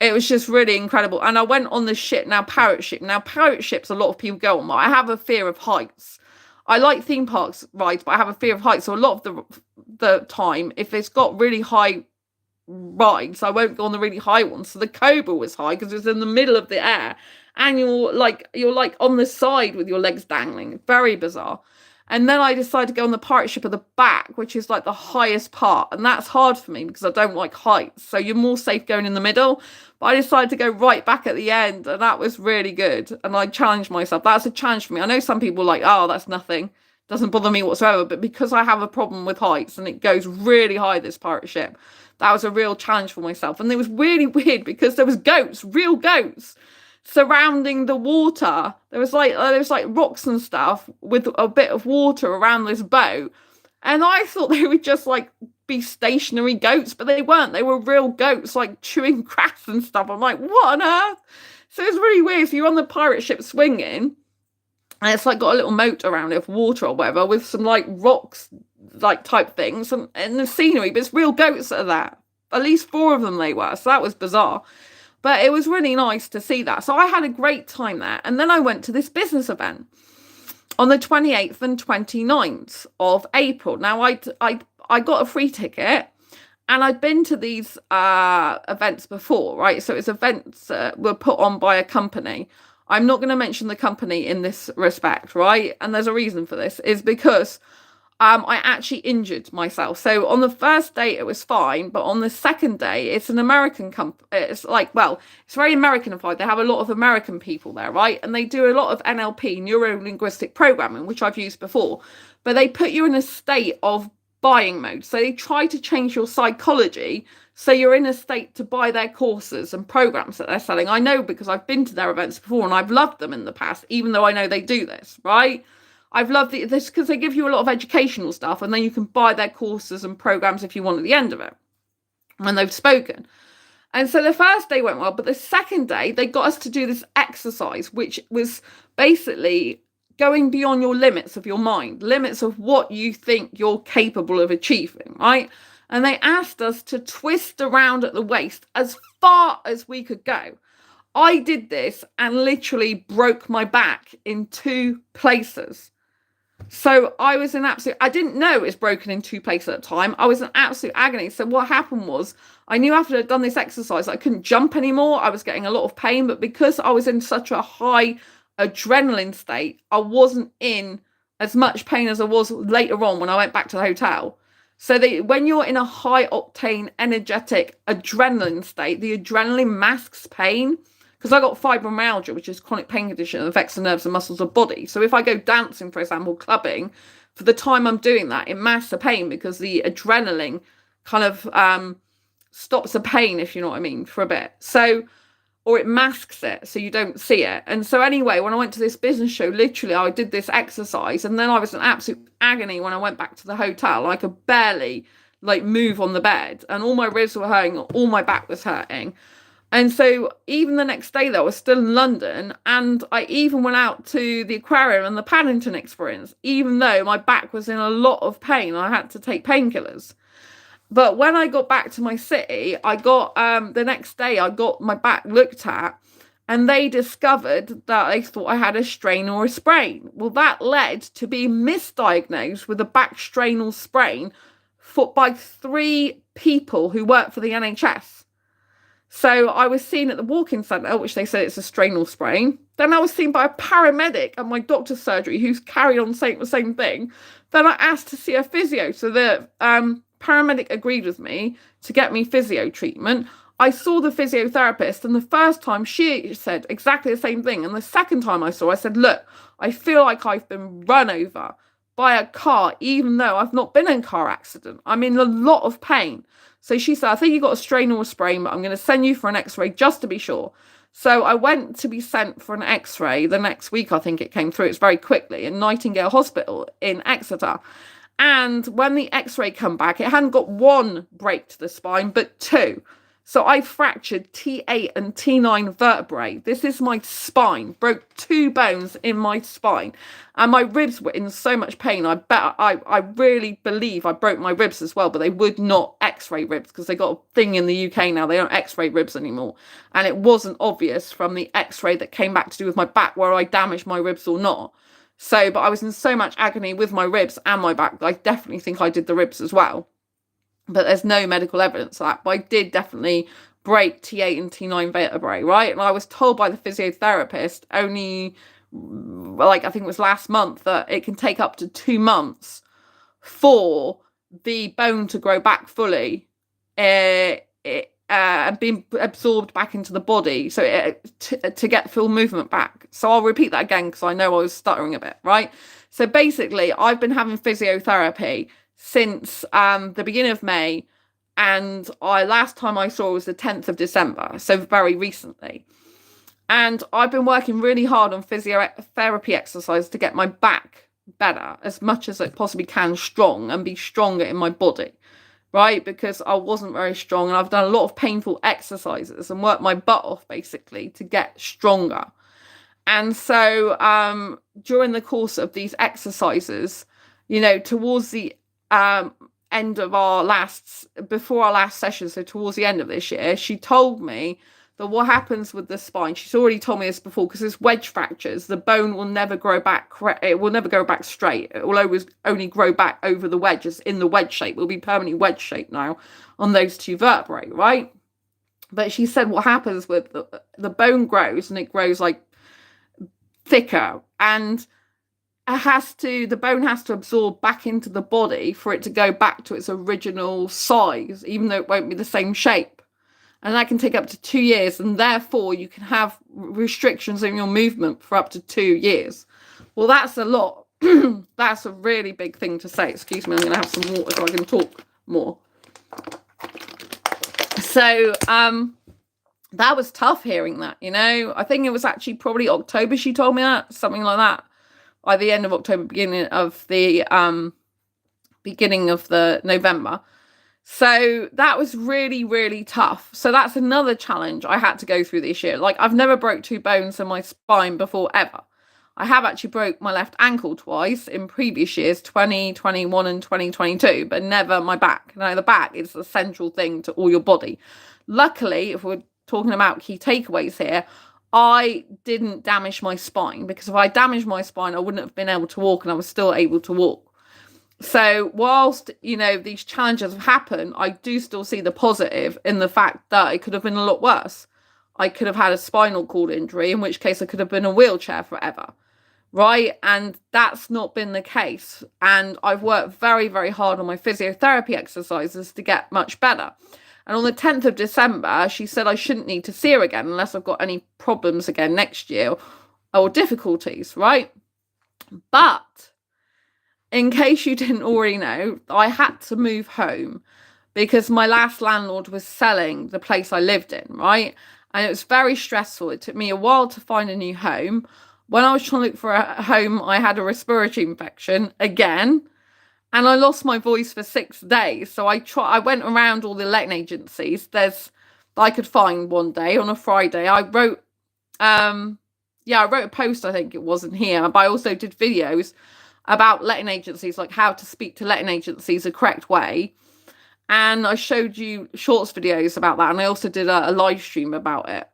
it was just really incredible. And I went on the ship, parrot ship. Now, parrot ships, a lot of people go on, but I have a fear of heights. I like theme parks rides, but I have a fear of heights. So a lot of the time, if it's got really high rides, I won't go on the really high ones. So the Cobra was high because it was in the middle of the air, and you're like on the side with your legs dangling. Very bizarre. And then I decided to go on the pirate ship at the back, which is like the highest part. And that's hard for me because I don't like heights. So you're more safe going in the middle. But I decided to go right back at the end. And that was really good. And I challenged myself. That's a challenge for me. I know some people are like, oh, that's nothing. Doesn't bother me whatsoever. But because I have a problem with heights and it goes really high, this pirate ship, that was a real challenge for myself. And it was really weird because there was goats, real goats, surrounding the water. There was like rocks and stuff with a bit of water around this boat, and I thought they would just like be stationary goats, but they weren't. They were real goats, like chewing grass and stuff. I'm like, what on earth? So it's really weird. So you're on the pirate ship swinging, and it's like got a little moat around it of water or whatever, with some like rocks like type things and the scenery, but it's real goats that are there. At least 4 of them they were. So that was bizarre. But it was really nice to see that. So I had a great time there. And then I went to this business event on the 28th and 29th of April. Now, I got a free ticket, and I'd been to these events before, right? So it's events that were put on by a company. I'm not going to mention the company in this respect, right? And there's a reason for this, is because I actually injured myself. So on the first day it was fine, but on the second day, it's an American company. It's like, well, it's very Americanified. They have a lot of American people there, right? And they do a lot of NLP, neuro-linguistic programming, which I've used before. But they put you in a state of buying mode. So they try to change your psychology so you're in a state to buy their courses and programs that they're selling. I know because I've been to their events before and I've loved them in the past, even though I know they do this, right? I've loved this because they give you a lot of educational stuff, and then you can buy their courses and programs if you want at the end of it when they've spoken. And so the first day went well, but the second day they got us to do this exercise, which was basically going beyond your limits of your mind, limits of what you think you're capable of achieving, right? And they asked us to twist around at the waist as far as we could go. I did this and literally broke my back in 2 places. So I was in I didn't know it was broken in 2 places at the time. I was in absolute agony. So what happened was, I knew after I'd done this exercise, I couldn't jump anymore. I was getting a lot of pain, but because I was in such a high adrenaline state, I wasn't in as much pain as I was later on when I went back to the hotel. So when you're in a high octane, energetic adrenaline state, the adrenaline masks pain. Because I got fibromyalgia, which is a chronic pain condition that affects the nerves and muscles of the body. So if I go dancing, for example, clubbing, for the time I'm doing that, it masks the pain because the adrenaline kind of stops the pain, if you know what I mean, for a bit. So, or it masks it so you don't see it. And so anyway, when I went to this business show, literally I did this exercise, and then I was in absolute agony when I went back to the hotel. I could barely like move on the bed, and all my ribs were hurting, all my back was hurting. And so even the next day, though, I was still in London, and I even went out to the aquarium and the Paddington experience, even though my back was in a lot of pain. I had to take painkillers. But when I got back to my city, I got, the next day, I got my back looked at, and they discovered that they thought I had a strain or a sprain. Well, that led to being misdiagnosed with a back strain or sprain by 3 people who work for the NHS. So I was seen at the walk-in centre, which they said it's a strain or sprain. Then I was seen by a paramedic at my doctor's surgery who's carried on saying the same thing. Then I asked to see a physio. So the paramedic agreed with me to get me physio treatment. I saw the physiotherapist, and the first time she said exactly the same thing. And the second time I said, look, I feel like I've been run over by a car, even though I've not been in a car accident. I'm in a lot of pain. So she said, I think you got a strain or a sprain, but I'm going to send you for an x-ray just to be sure. So I went to be sent for an x-ray the next week. I think it came through. It's very quickly in Nightingale Hospital in Exeter. And when the x-ray come back, it hadn't got 1 break to the spine, but 2. So I fractured T8 and T9 vertebrae. This is my spine. Broke 2 bones in my spine. And my ribs were in so much pain. I really believe I broke my ribs as well, but they would not x-ray ribs because they got a thing in the UK now. They don't x-ray ribs anymore. And it wasn't obvious from the x-ray that came back to do with my back where I damaged my ribs or not. So, but I was in so much agony with my ribs and my back that I definitely think I did the ribs as well. But there's no medical evidence of that. But I did definitely break T8 and T9 vertebrae, right? And I was told by the physiotherapist only like I think it was last month, that it can take up to 2 months for the bone to grow back fully, and being absorbed back into the body, so to get full movement back. So I'll repeat that again because I know I was stuttering a bit, right? So basically, I've been having physiotherapy since the beginning of May, and last time I saw was the 10th of December, so very recently. And I've been working really hard on physiotherapy exercise to get my back better as much as it possibly can, strong, and be stronger in my body, right? Because I wasn't very strong, and I've done a lot of painful exercises and worked my butt off basically to get stronger. And so during the course of these exercises, towards the end of before our last session, so towards the end of this year, she told me that what happens with the spine, she's already told me this before, because it's wedge fractures, the bone will never grow back, it will never go back straight. It will always only grow back over the wedges in the wedge shape. It will be permanently wedge shaped now on those two vertebrae, right? But she said what happens with the bone grows, and it grows like thicker, and the bone has to absorb back into the body for it to go back to its original size, even though it won't be the same shape. And that can take up to 2 years, and therefore you can have restrictions in your movement for up to 2 years. Well, that's a lot. That's a really big thing to say. Excuse me, I'm going to have some water so I can talk more. So that was tough hearing that, I think it was actually probably October she told me that, something like that. By the end of October, beginning of the November. So that was really, really tough. So that's another challenge I had to go through this year. Like, I've never broke 2 bones in my spine before, ever. I have actually broke my left ankle twice in previous years, 2021 and 2022, but never my back. Now, the back is the central thing to all your body. Luckily, if we're talking about key takeaways here, I didn't damage my spine, because if I damaged my spine, I wouldn't have been able to walk, and I was still able to walk. So whilst, these challenges have happened, I do still see the positive in the fact that it could have been a lot worse. I could have had a spinal cord injury, in which case I could have been in a wheelchair forever, right? And that's not been the case. And I've worked very, very hard on my physiotherapy exercises to get much better. And on the 10th of December, she said I shouldn't need to see her again unless I've got any problems again next year or difficulties, right? But in case you didn't already know, I had to move home because my last landlord was selling the place I lived in, right? And it was very stressful. It took me a while to find a new home. When I was trying to look for a home, I had a respiratory infection again, and I lost my voice for 6 days. So I went around all the letting agencies I could find one day on a Friday. I wrote a post, I think it wasn't here, but I also did videos about letting agencies, like how to speak to letting agencies the correct way. And I showed you shorts videos about that. And I also did a live stream about it.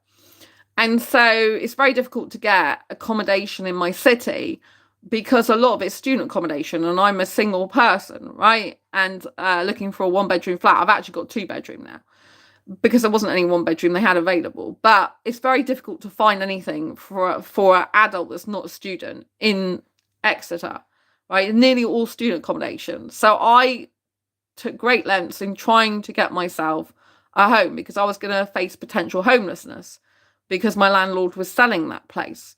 And so it's very difficult to get accommodation in my city because a lot of it's student accommodation, and I'm a single person, right? And looking for a 1-bedroom flat. I've actually got 2-bedroom now because there wasn't any 1-bedroom they had available. But it's very difficult to find anything for an adult that's not a student in Exeter, right? Nearly all student accommodation. So I took great lengths in trying to get myself a home because I was going to face potential homelessness because my landlord was selling that place.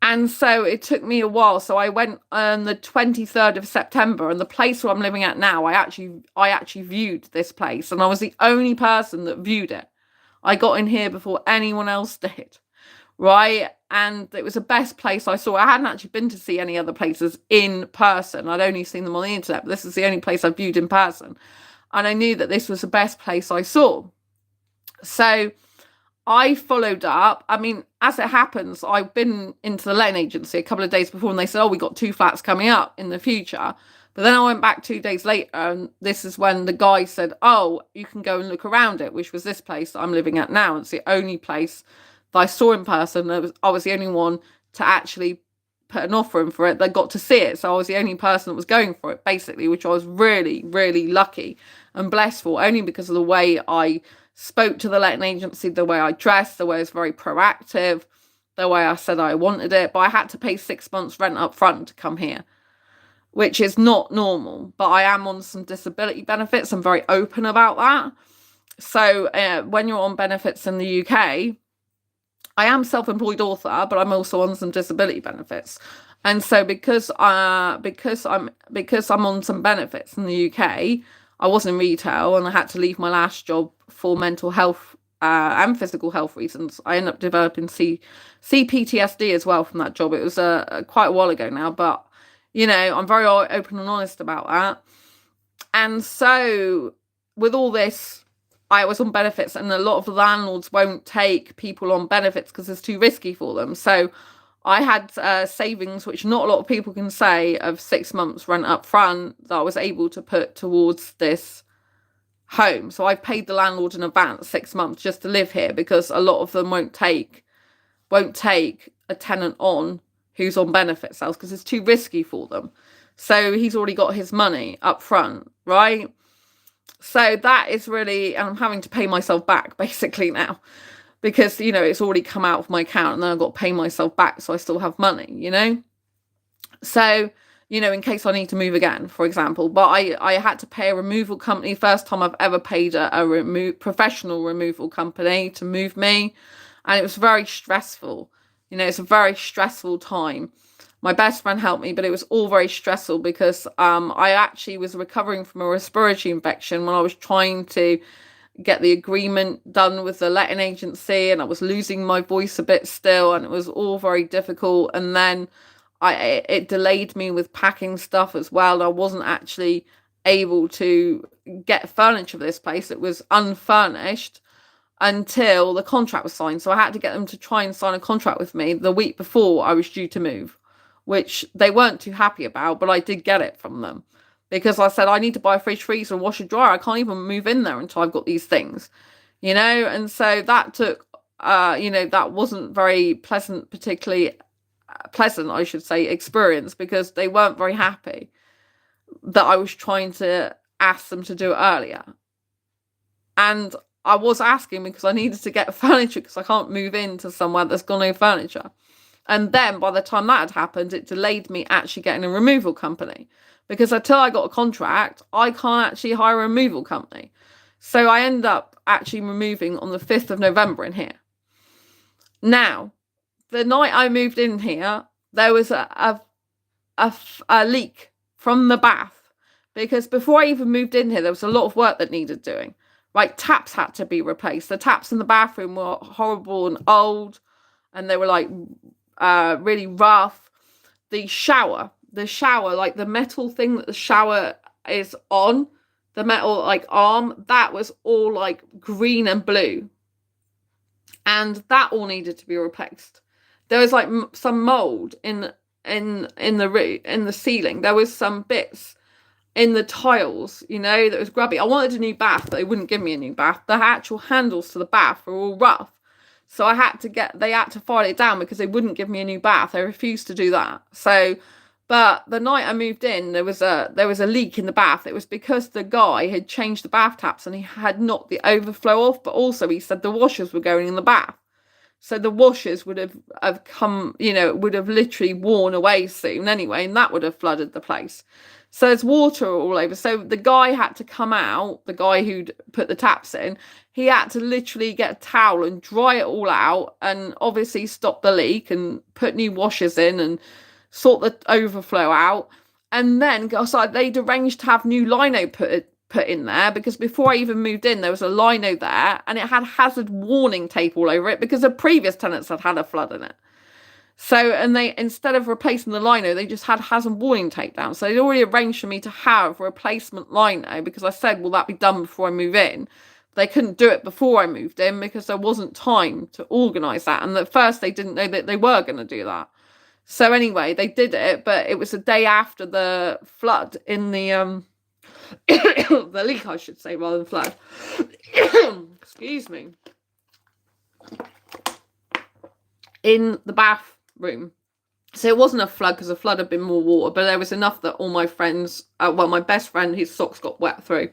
And so it took me a while. So I went on the 23rd of September, and the place where I'm living at now, I actually viewed this place, and I was the only person that viewed it. I got in here before anyone else did, right? And it was the best place I saw. I hadn't actually been to see any other places in person. I'd only seen them on the internet, but this is the only place I viewed in person. And I knew that this was the best place I saw. So I followed up. I mean, as it happens, I've been into the letting agency a couple of days before, and they said, we got 2 flats coming up in the future. But then I went back 2 days later, and this is when the guy said, you can go and look around it, which was this place that I'm living at now. It's the only place that I saw in person. I was the only one to actually put an offer in for it that got to see it. So I was the only person that was going for it, basically, which I was really, really lucky and blessed for, only because of the way I spoke to the letting agency, the way I dressed, the way I was very proactive, the way I said I wanted it, but I had to pay 6 months rent up front to come here, which is not normal. But I am on some disability benefits. I'm very open about that. So when you're on benefits in the UK, I am self-employed author, but I'm also on some disability benefits. And so because I'm on some benefits in the UK, I was in retail and I had to leave my last job for mental health and physical health reasons. I ended up developing CPTSD as well from that job. It was quite a while ago now, but I'm very open and honest about that. And so with all this, I was on benefits, and a lot of landlords won't take people on benefits because it's too risky for them. So I had savings, which not a lot of people can say, of 6 months rent up front that I was able to put towards this home. So I paid the landlord in advance 6 months just to live here, because a lot of them won't take a tenant on who's on benefits else because it's too risky for them. So he's already got his money up front, right? So that is really, and I'm having to pay myself back basically now, because it's already come out of my account and then I've got to pay myself back, so I still have money, so in case I need to move again, for example. But I had to pay a removal company, first time I've ever paid a professional removal company to move me, and it was very stressful. It's a very stressful time. My best friend helped me, but it was all very stressful because I actually was recovering from a respiratory infection when I was trying to get the agreement done with the letting agency, and I was losing my voice a bit still, and it was all very difficult. And then it delayed me with packing stuff as well. I wasn't actually able to get furniture for this place. It was unfurnished until the contract was signed. So I had to get them to try and sign a contract with me the week before I was due to move, which they weren't too happy about, but I did get it from them because I said, I need to buy a fridge, freezer, and washer, dryer. I can't even move in there until I've got these things, and so that took, that wasn't very pleasant, particularly pleasant, I should say, experience, because they weren't very happy that I was trying to ask them to do it earlier. And I was asking because I needed to get furniture because I can't move into somewhere that's got no furniture. And then by the time that had happened, it delayed me actually getting a removal company, because until I got a contract, I can't actually hire a removal company. So I ended up actually removing on the 5th of November in here. Now, the night I moved in here, there was a leak from the bath, because before I even moved in here, there was a lot of work that needed doing. Like, taps had to be replaced. The taps in the bathroom were horrible and old, and they were like really rough. The shower, like the metal thing that the shower is on, the metal like arm, that was all like green and blue, and that all needed to be replaced. There was like some mold in the ceiling. There was some bits in the tiles, that was grubby. I wanted a new bath, but they wouldn't give me a new bath. The actual handles to the bath were all rough. So they had to file it down because they wouldn't give me a new bath. They refused to do that. So, but the night I moved in, there was a leak in the bath. It was because the guy had changed the bath taps and he had knocked the overflow off, but also he said the washers were going in the bath. So the washers would have come, would have literally worn away soon anyway, and that would have flooded the place. So there's water all over. So the guy had to come out, the guy who'd put the taps in, he had to literally get a towel and dry it all out, and obviously stop the leak and put new washers in and sort the overflow out. And then they'd arranged to have new lino put in there, because before I even moved in, there was a lino there and it had hazard warning tape all over it because the previous tenants had a flood in it. So, and they, instead of replacing the lino, they just had hazard warning tape down. So they'd already arranged for me to have a replacement lino, because I said, will that be done before I move in? They couldn't do it before I moved in because there wasn't time to organise that. And at first they didn't know that they were going to do that. So anyway, they did it, but it was a day after the flood in the the leak, I should say, rather than flood. Excuse me. In the bathroom. So it wasn't a flood, because the flood had been more water, but there was enough that all my friends, my best friend, his socks got wet through.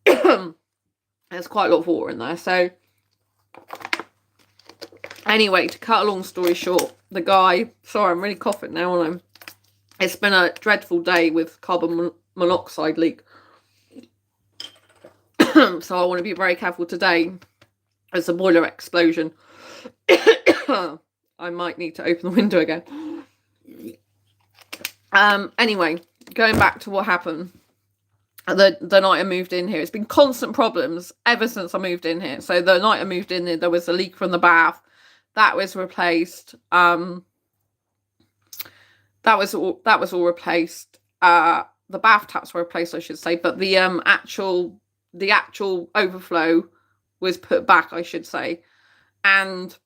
There's quite a lot of water in there. So Anyway, to cut a long story short, the guy, sorry, I'm really coughing now, and it's been a dreadful day with carbon monoxide leak. So I want to be very careful today. There's a boiler explosion. I might need to open the window again. Anyway, going back to what happened the night I moved in here. It's been constant problems ever since I moved in here. So the night I moved in here, there was a leak from the bath. That was replaced. That was all replaced. The bath taps were replaced, I should say, but the actual overflow was put back, I should say, and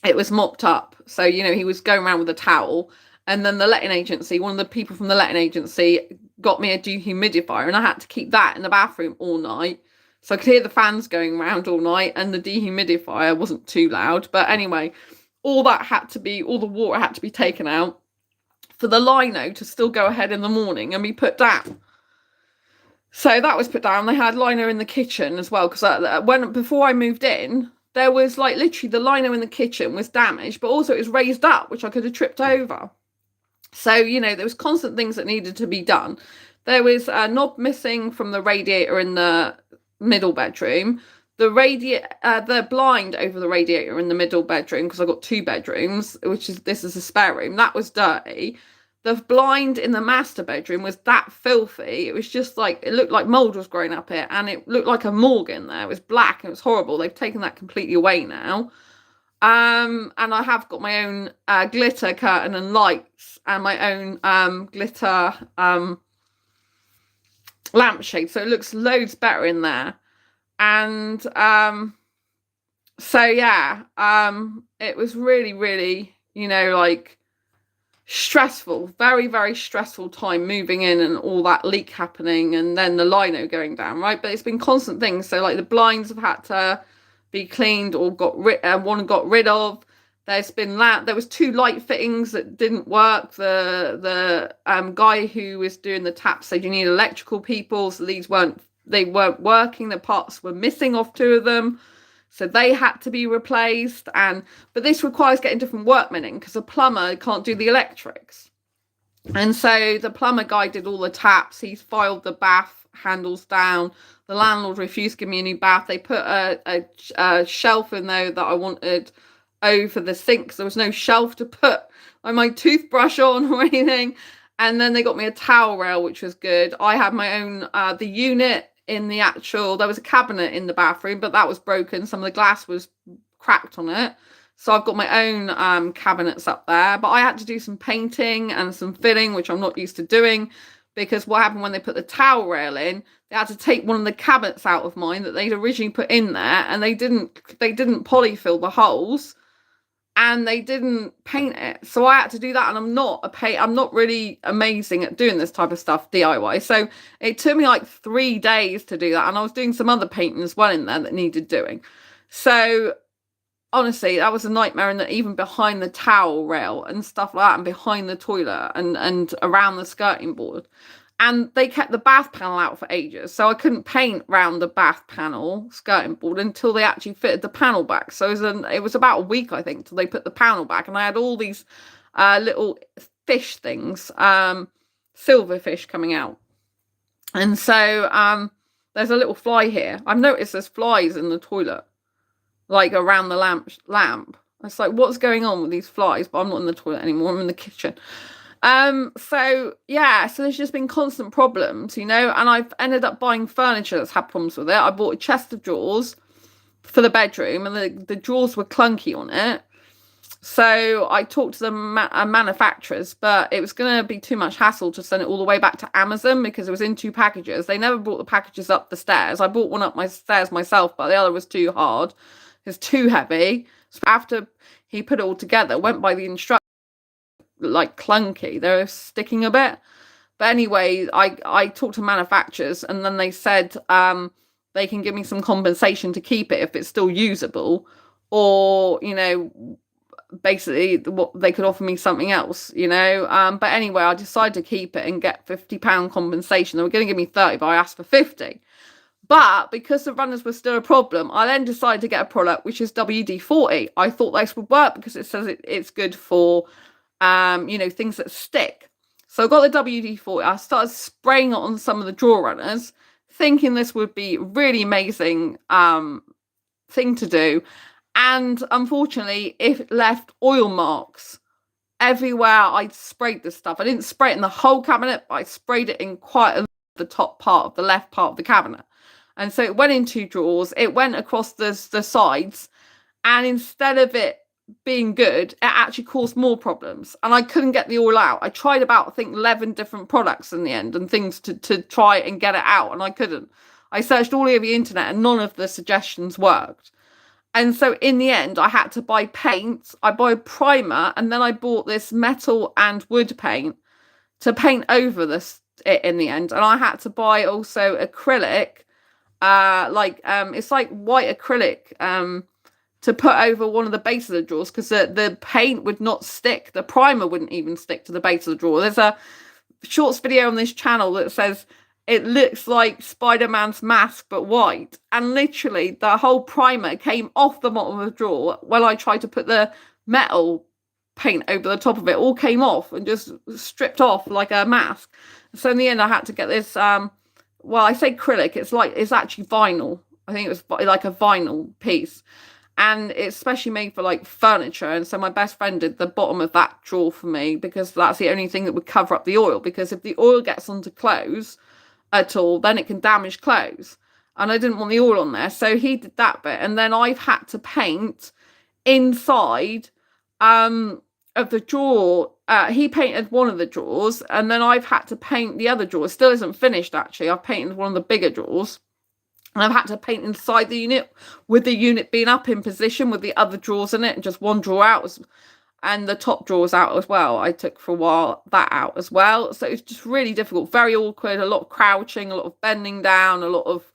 it was mopped up. So, you know, he was going around with a towel, and then the letting agency, one of the people from the letting agency got me a dehumidifier, and I had to keep that in the bathroom all night. So I could hear the fans going around all night, and the dehumidifier wasn't too loud. But anyway, all the water had to be taken out for the lino to still go ahead in the morning and be put down. So that was put down. They had lino in the kitchen as well, because before I moved in, there was like literally the lino in the kitchen was damaged, but also it was raised up, which I could have tripped over. So, you know, there was constant things that needed to be done. There was a knob missing from the radiator in the middle bedroom. The blind over the radiator in the middle bedroom, because I've got 2 bedrooms, this is a spare room, that was dirty. The blind in the master bedroom was that filthy. It was just like, it looked like mold was growing up it, and it looked like a morgue in there. It was black and it was horrible. They've taken that completely away now. And I have got my own glitter curtain and lights, and my own glitter lampshade, so it looks loads better in there. And so yeah, it was really, really, you know, like stressful, very, very stressful time moving in, and all that leak happening, and then the lino going down, right? But it's been constant things. So like the blinds have had to be cleaned or one got rid of. There's been there was 2 light fittings that didn't work. The guy who was doing the taps said you need electrical people, so these weren't working. The parts were missing off 2 of them, so they had to be replaced. But this requires getting different workmen in, because a plumber can't do the electrics. And so the plumber guy did all the taps. He's filed the bath handles down. The landlord refused to give me a new bath. They put a shelf in there that I wanted over the sink, because there was no shelf to put my toothbrush on or anything. And then they got me a towel rail, which was good. I had my own the unit in the there was a cabinet in the bathroom, but that was broken. Some of the glass was cracked on it. So I've got my own cabinets up there, but I had to do some painting and some filling, which I'm not used to doing, because what happened when they put the towel rail in, they had to take one of the cabinets out of mine that they'd originally put in there, and they didn't polyfill the holes, and they didn't paint it. So I had to do that, and I'm not really amazing at doing this type of stuff DIY. So it took me like 3 days to do that, and I was doing some other painting as well in there that needed doing. So honestly, that was a nightmare. And even behind the towel rail and stuff like that, and behind the toilet and around the skirting board. And they kept the bath panel out for ages, so I couldn't paint round the bath panel skirting board until they actually fitted the panel back. So it was about a week, I think, till they put the panel back. And I had all these little fish things, silverfish coming out. And so there's a little fly here. I've noticed there's flies in the toilet, like around the lamp. It's like, what's going on with these flies? But I'm not in the toilet anymore. I'm in the kitchen. So yeah, so there's just been constant problems, you know, and I've ended up buying furniture that's had problems with it. I bought a chest of drawers for the bedroom, and the drawers were clunky on it. So I talked to the manufacturers, but it was going to be too much hassle to send it all the way back to Amazon, because it was in 2 packages. They never brought the packages up the stairs. I bought one up my stairs myself, but the other was too hard. It's too heavy. So after he put it all together, went by the instructions, like clunky, they're sticking a bit. But anyway, I talked to manufacturers, and then they said they can give me some compensation to keep it if it's still usable, or, you know, basically what they could offer me something else, you know. But anyway, I decided to keep it and get £50 compensation. They were going to give me 30, but I asked for 50. But because the runners were still a problem, I then decided to get a product which is WD-40. I thought this would work because it says it's good for, things that stick. So I got the WD-40. I started spraying it on some of the draw runners, thinking this would be a really amazing thing to do. And unfortunately, it left oil marks everywhere I sprayed this stuff. I didn't spray it in the whole cabinet, but I sprayed it in quite the top part of the left part of the cabinet. And so it went in 2 drawers. It went across the sides. And instead of it being good, it actually caused more problems. And I couldn't get the oil out. I tried about, I think, 11 different products in the end and things to try and get it out. And I couldn't. I searched all over the internet and none of the suggestions worked. And so in the end, I had to buy paint. I bought a primer, and then I bought this metal and wood paint to paint over it in the end. And I had to buy also acrylic, it's like white acrylic to put over one of the base of the drawers, because the paint would not stick. The primer wouldn't even stick to the base of the drawer. There's a shorts video on this channel that says it looks like Spider-Man's mask but white, and literally the whole primer came off the bottom of the drawer when I tried to put the metal paint over the top of it. All came off and just stripped off like a mask. So in the end I had to get this I say acrylic, it's actually vinyl. I think it was like a vinyl piece, and it's especially made for like furniture. And so my best friend did the bottom of that drawer for me, because that's the only thing that would cover up the oil, because if the oil gets onto clothes at all, then it can damage clothes, and I didn't want the oil on there. So he did that bit, and then I've had to paint inside of the drawer. He painted one of the drawers, and then I've had to paint the other drawer. It still isn't finished, actually. I've painted one of the bigger drawers, and I've had to paint inside the unit, with the unit being up in position with the other drawers in it, and just one drawer out, and the top drawers out as well. I took for a while that out as well. So it's just really difficult, very awkward, a lot of crouching, a lot of bending down, a lot of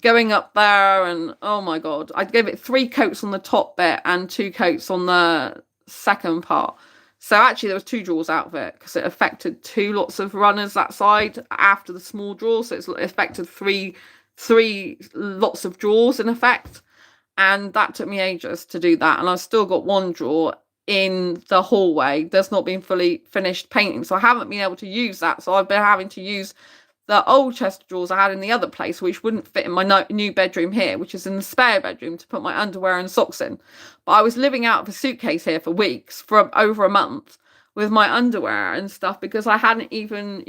going up there, and oh my god, I gave it 3 coats on the top bit and 2 coats on the second part. So actually there was 2 drawers out of it, because it affected 2 lots of runners that side after the small drawer. So it's affected three lots of drawers in effect, and that took me ages to do that. And I've still got 1 drawer in the hallway that's not been fully finished painting, so I haven't been able to use that. So I've been having to use the old chest of drawers I had in the other place, which wouldn't fit in my new bedroom here, which is in the spare bedroom, to put my underwear and socks in. But I was living out of a suitcase here for weeks, for over a month, with my underwear and stuff, because I hadn't even,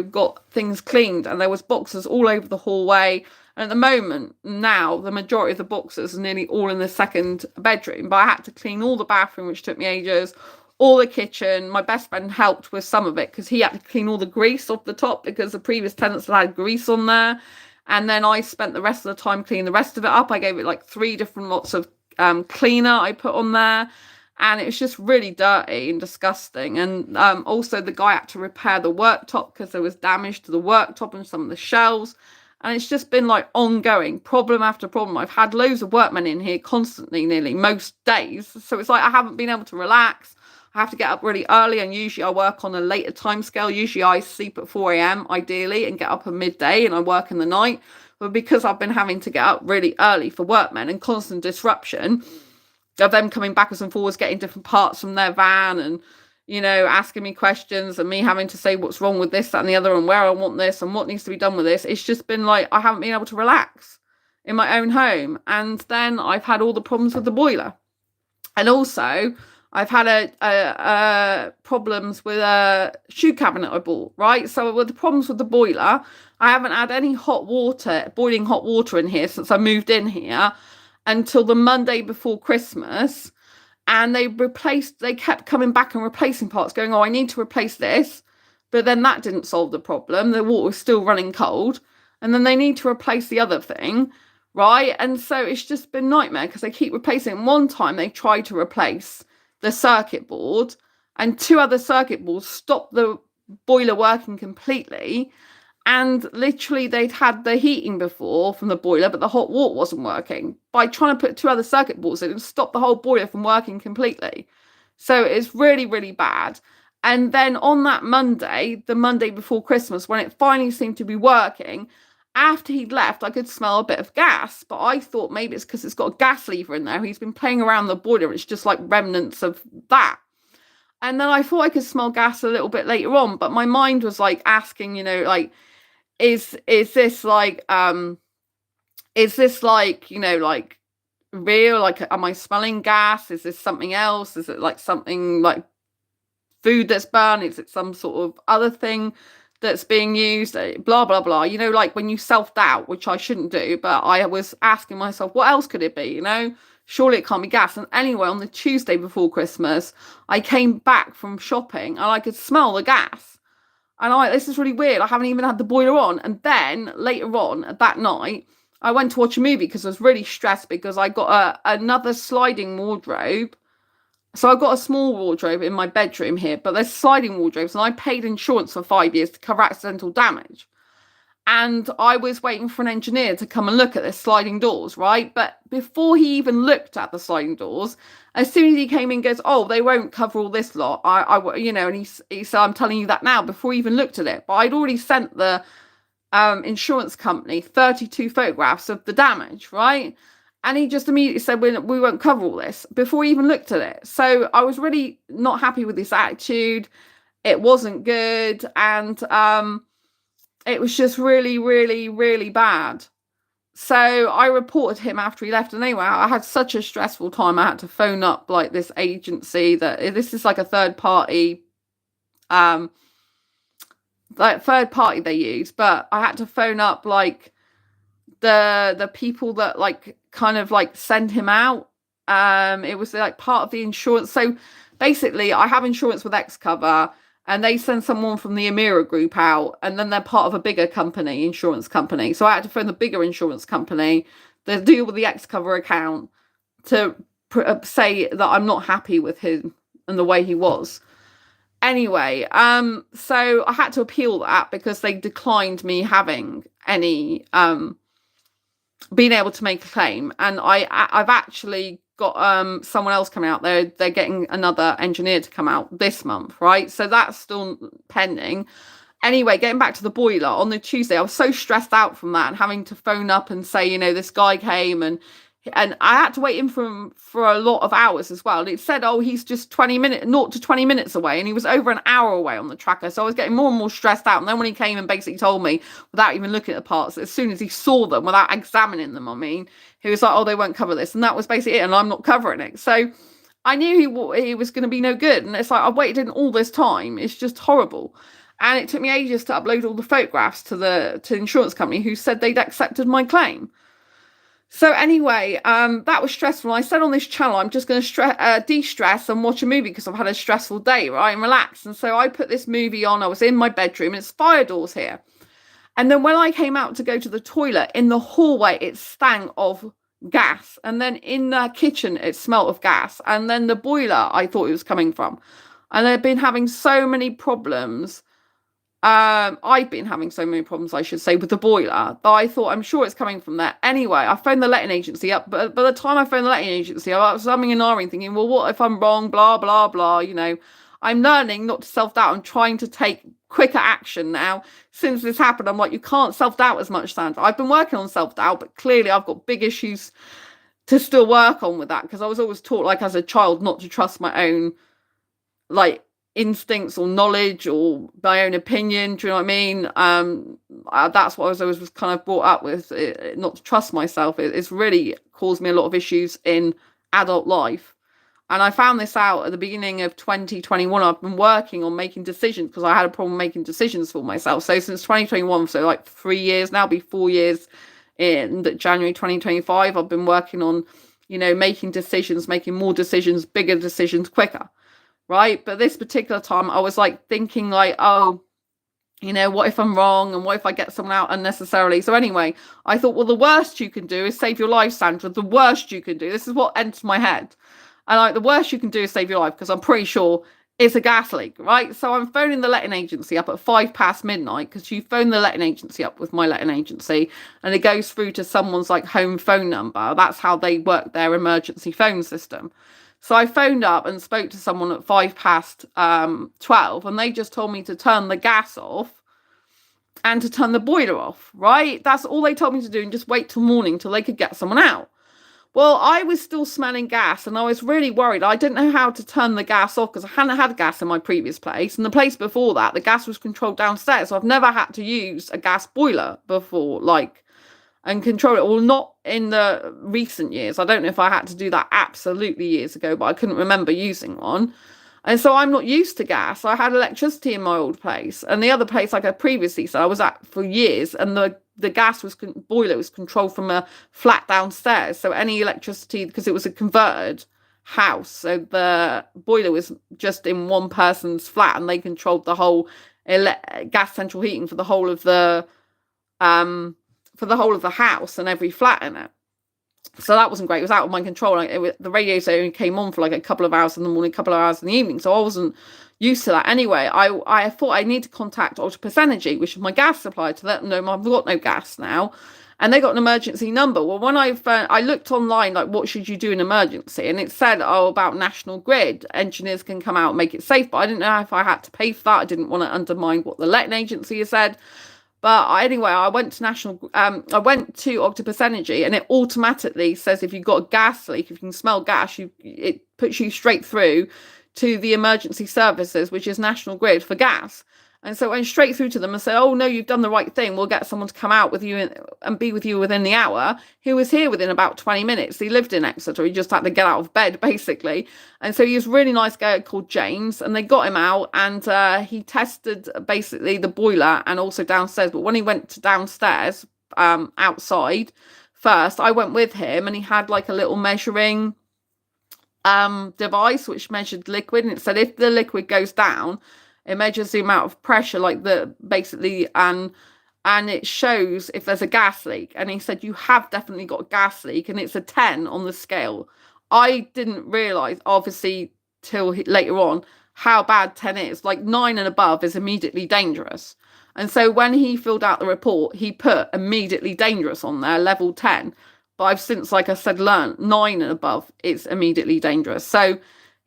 got things cleaned, and there was boxes all over the hallway. And at the moment now, the majority of the boxes are nearly all in the second bedroom, but I had to clean all the bathroom, which took me ages, all the kitchen. My best friend helped with some of it, because he had to clean all the grease off the top, because the previous tenants had grease on there. And then I spent the rest of the time cleaning the rest of it up. I gave it like 3 different lots of cleaner I put on there, and it was just really dirty and disgusting. And also the guy had to repair the worktop, because there was damage to the worktop and some of the shelves. And it's just been like ongoing problem after problem. I've had loads of workmen in here constantly, nearly most days. So it's like I haven't been able to relax. I have to get up really early, and usually I work on a later time scale. Usually I sleep at 4 a.m. ideally, and get up at midday, and I work in the night. But because I've been having to get up really early for workmen, and constant disruption of them coming backwards and forwards, getting different parts from their van, and asking me questions, and me having to say what's wrong with this, that, and the other, and where I want this, and what needs to be done with this. It's just been like I haven't been able to relax in my own home. And then I've had all the problems with the boiler, and also I've had problems with a shoe cabinet I bought, right? So with the problems with the boiler, I haven't had any boiling hot water in here since I moved in here, until the Monday before Christmas. And they kept coming back and replacing parts, going, oh, I need to replace this. But then that didn't solve the problem. The water was still running cold. And then they need to replace the other thing, right? And so it's just been a nightmare, because they keep replacing. One time they tried to replace the circuit board, and 2 other circuit boards stopped the boiler working completely. And literally they'd had the heating before from the boiler, but the hot water wasn't working. By trying to put 2 other circuit boards in, it stopped the whole boiler from working completely. So it's really, really bad. And then on that Monday, the Monday before Christmas, when it finally seemed to be working, after he'd left, I could smell a bit of gas, but I thought maybe it's because it's got a gas lever in there. He's been playing around the boiler. It's just like remnants of that. And then I thought I could smell gas a little bit later on, but my mind was like asking, like, is this like like real? Like, am I smelling gas? Is this something else? Is it like something like food that's burned? Is it some sort of other thing that's being used? Blah blah blah. Like when you self-doubt, which I shouldn't do, but I was asking myself, what else could it be? Surely it can't be gas. And anyway, on the Tuesday before Christmas, I came back from shopping and I could smell the gas. And this is really weird. I haven't even had the boiler on. And then later on that night, I went to watch a movie because I was really stressed because I got another sliding wardrobe. So I've got a small wardrobe in my bedroom here, but there's sliding wardrobes, and I paid insurance for 5 years to cover accidental damage. And I was waiting for an engineer to come and look at the sliding doors, right? But before he even looked at the sliding doors, as soon as he came in, goes, "Oh, they won't cover all this lot." And he said, "I'm telling you that now," before he even looked at it. But I'd already sent the insurance company 32 photographs of the damage, right? And he just immediately said, we won't cover all this, before he even looked at it. So I was really not happy with this attitude. It wasn't good. And it was just really, really, really bad. So I reported him after he left. And anyway, I had such a stressful time. I had to phone up like this agency this is like a third party they use, but I had to phone up like the people that like kind of like send him out. It was like part of the insurance. So basically I have insurance with X Cover, and they send someone from the Amira group out, and then they're part of a bigger insurance company. So I had to phone the bigger insurance company that deal with the X Cover account to say that I'm not happy with him and the way he was. Anyway, so I had to appeal that because they declined me having any being able to make a claim. And I've actually got someone else coming out there. They're getting another engineer to come out this month, right? So that's still pending. Anyway, getting back to the boiler, on the Tuesday, I was so stressed out from that and having to phone up and say, this guy came, and I had to wait in for a lot of hours as well. And it said, oh, he's just 0 to 20 minutes away. And he was over an hour away on the tracker. So I was getting more and more stressed out. And then when he came and basically told me, without even looking at the parts, as soon as he saw them, without examining them, he was like, oh, they won't cover this. And that was basically it. And I'm not covering it. So I knew he was going to be no good. And it's like, I've waited in all this time. It's just horrible. And it took me ages to upload all the photographs to the insurance company, who said they'd accepted my claim. So anyway, that was stressful. I said on this channel, I'm just going to de-stress and watch a movie because I've had a stressful day, right, and relax. And so I put this movie on. I was in my bedroom, and it's fire doors here. And then when I came out to go to the toilet, in the hallway, it stank of gas. And then in the kitchen, it smelled of gas. And then the boiler, I thought it was coming from. And they've been having so many problems. I've been having so many problems, I should say, with the boiler that I thought, I'm sure it's coming from there. Anyway, I phoned the letting agency up, but by the time I phoned the letting agency, I was umming and ahhing, thinking, well, what if I'm wrong? Blah, blah, blah. I'm learning not to self-doubt. I'm trying to take quicker action now. Since this happened, I'm like, you can't self-doubt as much, Sandra. I've been working on self-doubt, but clearly I've got big issues to still work on with that, because I was always taught, like, as a child, not to trust my own, like, instincts or knowledge or my own opinion. Do you know what I mean? That's what I was kind of brought up with, not to trust myself. It's really caused me a lot of issues in adult life. And I found this out at the beginning of 2021. I've been working on making decisions because I had a problem making decisions for myself. So since 2021, so like 3 years now, be 4 years in January 2025, I've been working on, making decisions, making more decisions, bigger decisions, quicker. Right. But this particular time I was like thinking like, oh, what if I'm wrong? And what if I get someone out unnecessarily? So anyway, I thought, well, the worst you can do is save your life, Sandra. The worst you can do. This is what entered my head. And like, the worst you can do is save your life, because I'm pretty sure it's a gas leak. Right. So I'm phoning the letting agency up at midnight, because you phone the letting agency up with my letting agency and it goes through to someone's like home phone number. That's how they work their emergency phone system. So I phoned up and spoke to someone at 12, and they just told me to turn the gas off and to turn the boiler off, right? That's all they told me to do, and just wait till morning till they could get someone out. Well, I was still smelling gas and I was really worried. I didn't know how to turn the gas off because I hadn't had gas in my previous place. And the place before that, the gas was controlled downstairs. So I've never had to use a gas boiler before, and control it. Well, not in the recent years. I don't know if I had to do that absolutely years ago, but I couldn't remember using one. And so I'm not used to gas. I had electricity in my old place, and the other place, like I previously said, I was at for years, and the gas boiler was controlled from a flat downstairs. So any electricity, because it was a converted house, so the boiler was just in one person's flat, and they controlled the whole gas central heating for the whole of the house and every flat in it. So that wasn't great. It was out of my control. The radiator only came on for like a couple of hours in the morning, a couple of hours in the evening. So I wasn't used to that. Anyway, I thought I need to contact Octopus Energy, which is my gas supplier, to let them know I've got no gas now. And they got an emergency number. Well, when I looked online, like, what should you do in emergency? And it said, about National Grid. Engineers can come out and make it safe. But I didn't know if I had to pay for that. I didn't want to undermine what the letting agency has said. But anyway, I went to Octopus Energy, and it automatically says if you've got a gas leak, if you can smell gas, it puts you straight through to the emergency services, which is National Grid for gas. And so I went straight through to them and said, oh, no, you've done the right thing. We'll get someone to come out with you and be with you within the hour. He was here within about 20 minutes. He lived in Exeter. He just had to get out of bed, basically. And so he was a really nice guy called James, and they got him out, and he tested basically the boiler and also downstairs. But when he went to downstairs, outside first, I went with him, and he had like a little measuring device which measured liquid, and it said if the liquid goes down, it measures the amount of pressure, and it shows if there's a gas leak. And he said, you have definitely got a gas leak, and it's a 10 on the scale. I didn't realise, obviously, till later on, how bad 10 is. Like 9 and above is immediately dangerous. And so when he filled out the report, he put immediately dangerous on there, level 10. But I've since, like I said, learned 9 and above is immediately dangerous. So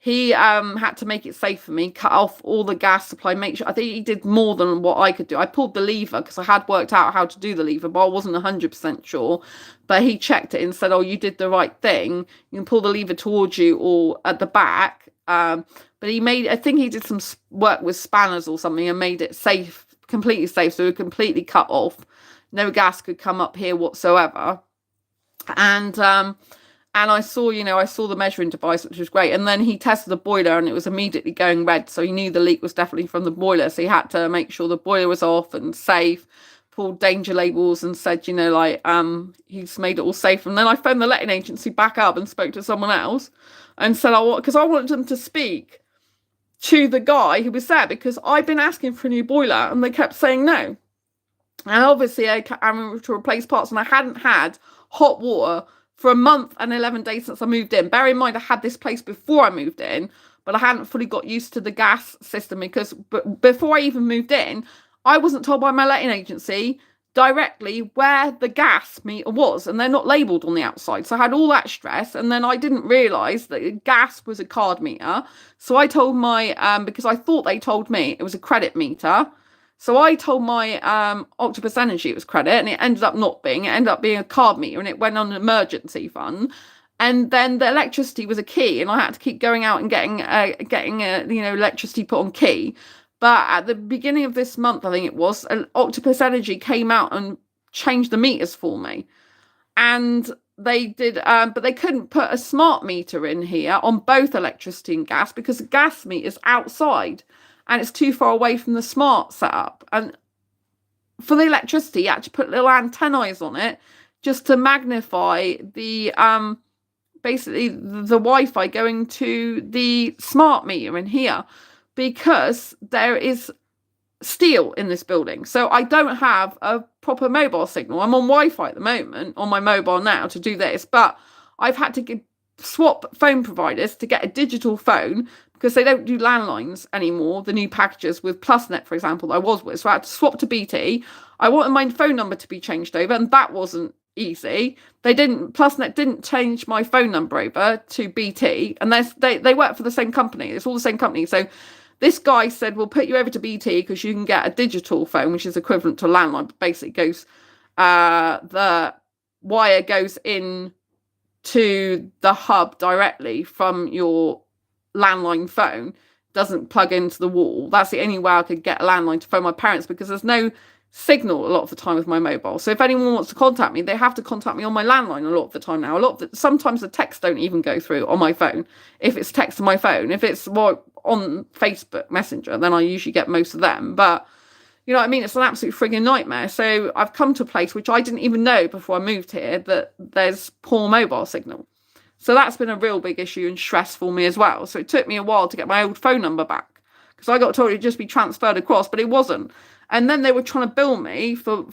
he had to make it safe for me, cut off all the gas supply, make sure. I think he did more than what I could do. I pulled the lever because I had worked out how to do the lever, but I wasn't 100% sure. But he checked it and said, oh, you did the right thing. You can pull the lever towards you or at the back. But I think he did some work with spanners or something and made it safe, completely safe. So it completely cut off. No gas could come up here whatsoever. And I saw the measuring device, which was great. And then he tested the boiler, and it was immediately going red. So he knew the leak was definitely from the boiler. So he had to make sure the boiler was off and safe, pulled danger labels and said, he's made it all safe. And then I phoned the letting agency back up and spoke to someone else and said, because I wanted them to speak to the guy who was there, because I'd been asking for a new boiler and they kept saying no. And obviously I'm to replace parts, and I hadn't had hot water for a month and 11 days since I moved in. Bear in mind, I had this place before I moved in, but I hadn't fully got used to the gas system, because before I even moved in, I wasn't told by my letting agency directly where the gas meter was, and they're not labelled on the outside. So I had all that stress, and then I didn't realise that gas was a card meter. So I told because I thought they told me it was a credit meter. So I told my Octopus Energy it was credit, and it ended up not being. It ended up being a card meter, and it went on an emergency fund. And then the electricity was a key, and I had to keep going out and getting electricity put on key. But at the beginning of this month, I think it was, Octopus Energy came out and changed the meters for me. And they did, but they couldn't put a smart meter in here on both electricity and gas, because the gas meter's outside and it's too far away from the smart setup. And for the electricity, you had to put little antennae on it just to magnify the basically the Wi-Fi going to the smart meter in here, because there is steel in this building. So I don't have a proper mobile signal. I'm on Wi-Fi at the moment on my mobile now to do this, but I've had to swap phone providers to get a digital phone, because they don't do landlines anymore, the new packages with PlusNet, for example, that I was with. So I had to swap to BT. I wanted my phone number to be changed over, and that wasn't easy. PlusNet didn't change my phone number over to BT, and they work for the same company. It's all the same company. So This guy said, we'll put you over to BT because you can get a digital phone, which is equivalent to a landline, but basically goes, the wire goes in to the hub directly from your landline phone, doesn't plug into the wall. That's the only way I could get a landline to phone my parents, because there's no signal a lot of the time with my mobile. So if anyone wants to contact me, they have to contact me on my landline a lot of the time now. Sometimes the texts don't even go through on my phone. If it's text on my phone, if it's on Facebook Messenger, then I usually get most of them. But you know what I mean? It's an absolute frigging nightmare. So I've come to a place which I didn't even know before I moved here, that there's poor mobile signal. So that's been a real big issue and stress for me as well. So it took me a while to get my old phone number back, because I got told it'd just be transferred across, but it wasn't. And then they were trying to bill me for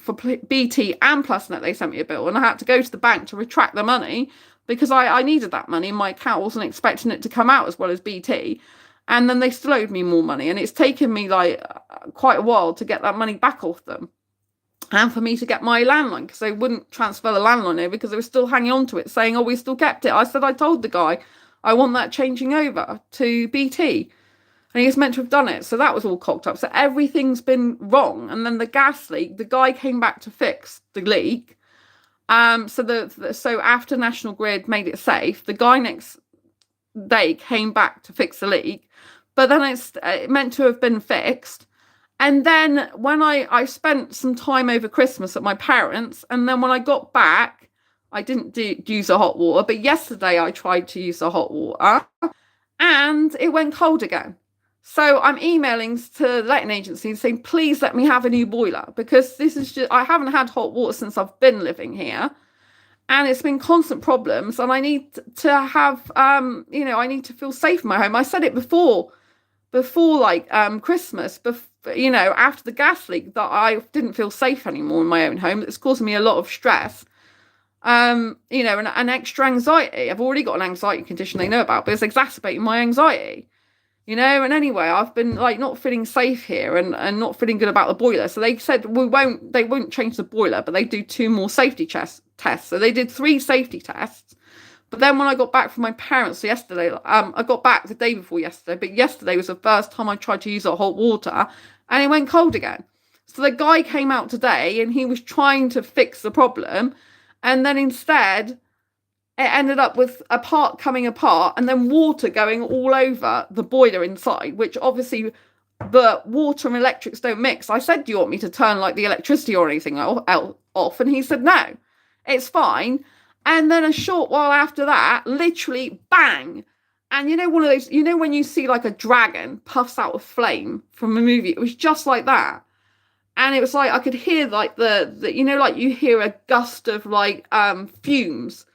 BT and PlusNet. They sent me a bill, and I had to go to the bank to retract the money, because I needed that money in my account. I wasn't expecting it to come out as well as BT. And then they still owed me more money. And it's taken me like quite a while to get that money back off them. And for me to get my landline, because they wouldn't transfer the landline over, because they were still hanging on to it, saying, oh, we still kept it. I said, I told the guy I want that changing over to BT. And he was meant to have done it. So that was all cocked up. So everything's been wrong. And then the gas leak, the guy came back to fix the leak. So after National Grid made it safe, the guy next day came back to fix the leak. But then it meant to have been fixed. And then when I spent some time over Christmas at my parents', and then when I got back, I didn't use the hot water. But yesterday I tried to use the hot water, and it went cold again. So I'm emailing to the letting agency and saying, please let me have a new boiler, because this is just, I haven't had hot water since I've been living here. And it's been constant problems, and I need to have, I need to feel safe in my home. I said it before Christmas, after the gas leak, that I didn't feel safe anymore in my own home. It's causing me a lot of stress, and extra anxiety. I've already got an anxiety condition they know about, but it's exacerbating my anxiety. And anyway, I've been like not feeling safe here, and not feeling good about the boiler. So they said they won't change the boiler, but they do 2 more safety tests. So they did 3 safety tests. But then when I got back from my parents yesterday, I got back the day before yesterday, but yesterday was the first time I tried to use the hot water, and it went cold again. So the guy came out today, and he was trying to fix the problem, and then instead it ended up with a part coming apart and then water going all over the boiler inside, which obviously the water and electrics don't mix. I said, do you want me to turn like the electricity or anything off? And he said, no, it's fine. And then a short while after that, literally bang. And one of those, when you see like a dragon puffs out a flame from a movie, it was just like that. And it was like, I could hear like like you hear a gust of like fumes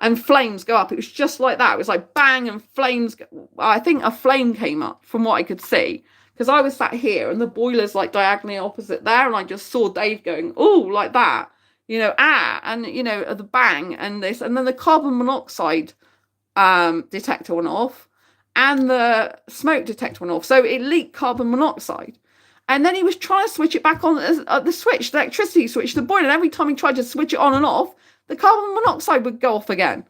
and flames go up. It was just like that. It was like bang, and flames. I think a flame came up from what I could see, because I was sat here and the boiler's like diagonally opposite there, and I just saw Dave going, oh, like that, and the bang and this, and then the carbon monoxide detector went off, and the smoke detector went off. So it leaked carbon monoxide. And then he was trying to switch it back on the switch, the electricity switch, the boiler. And every time he tried to switch it on and off, the carbon monoxide would go off again.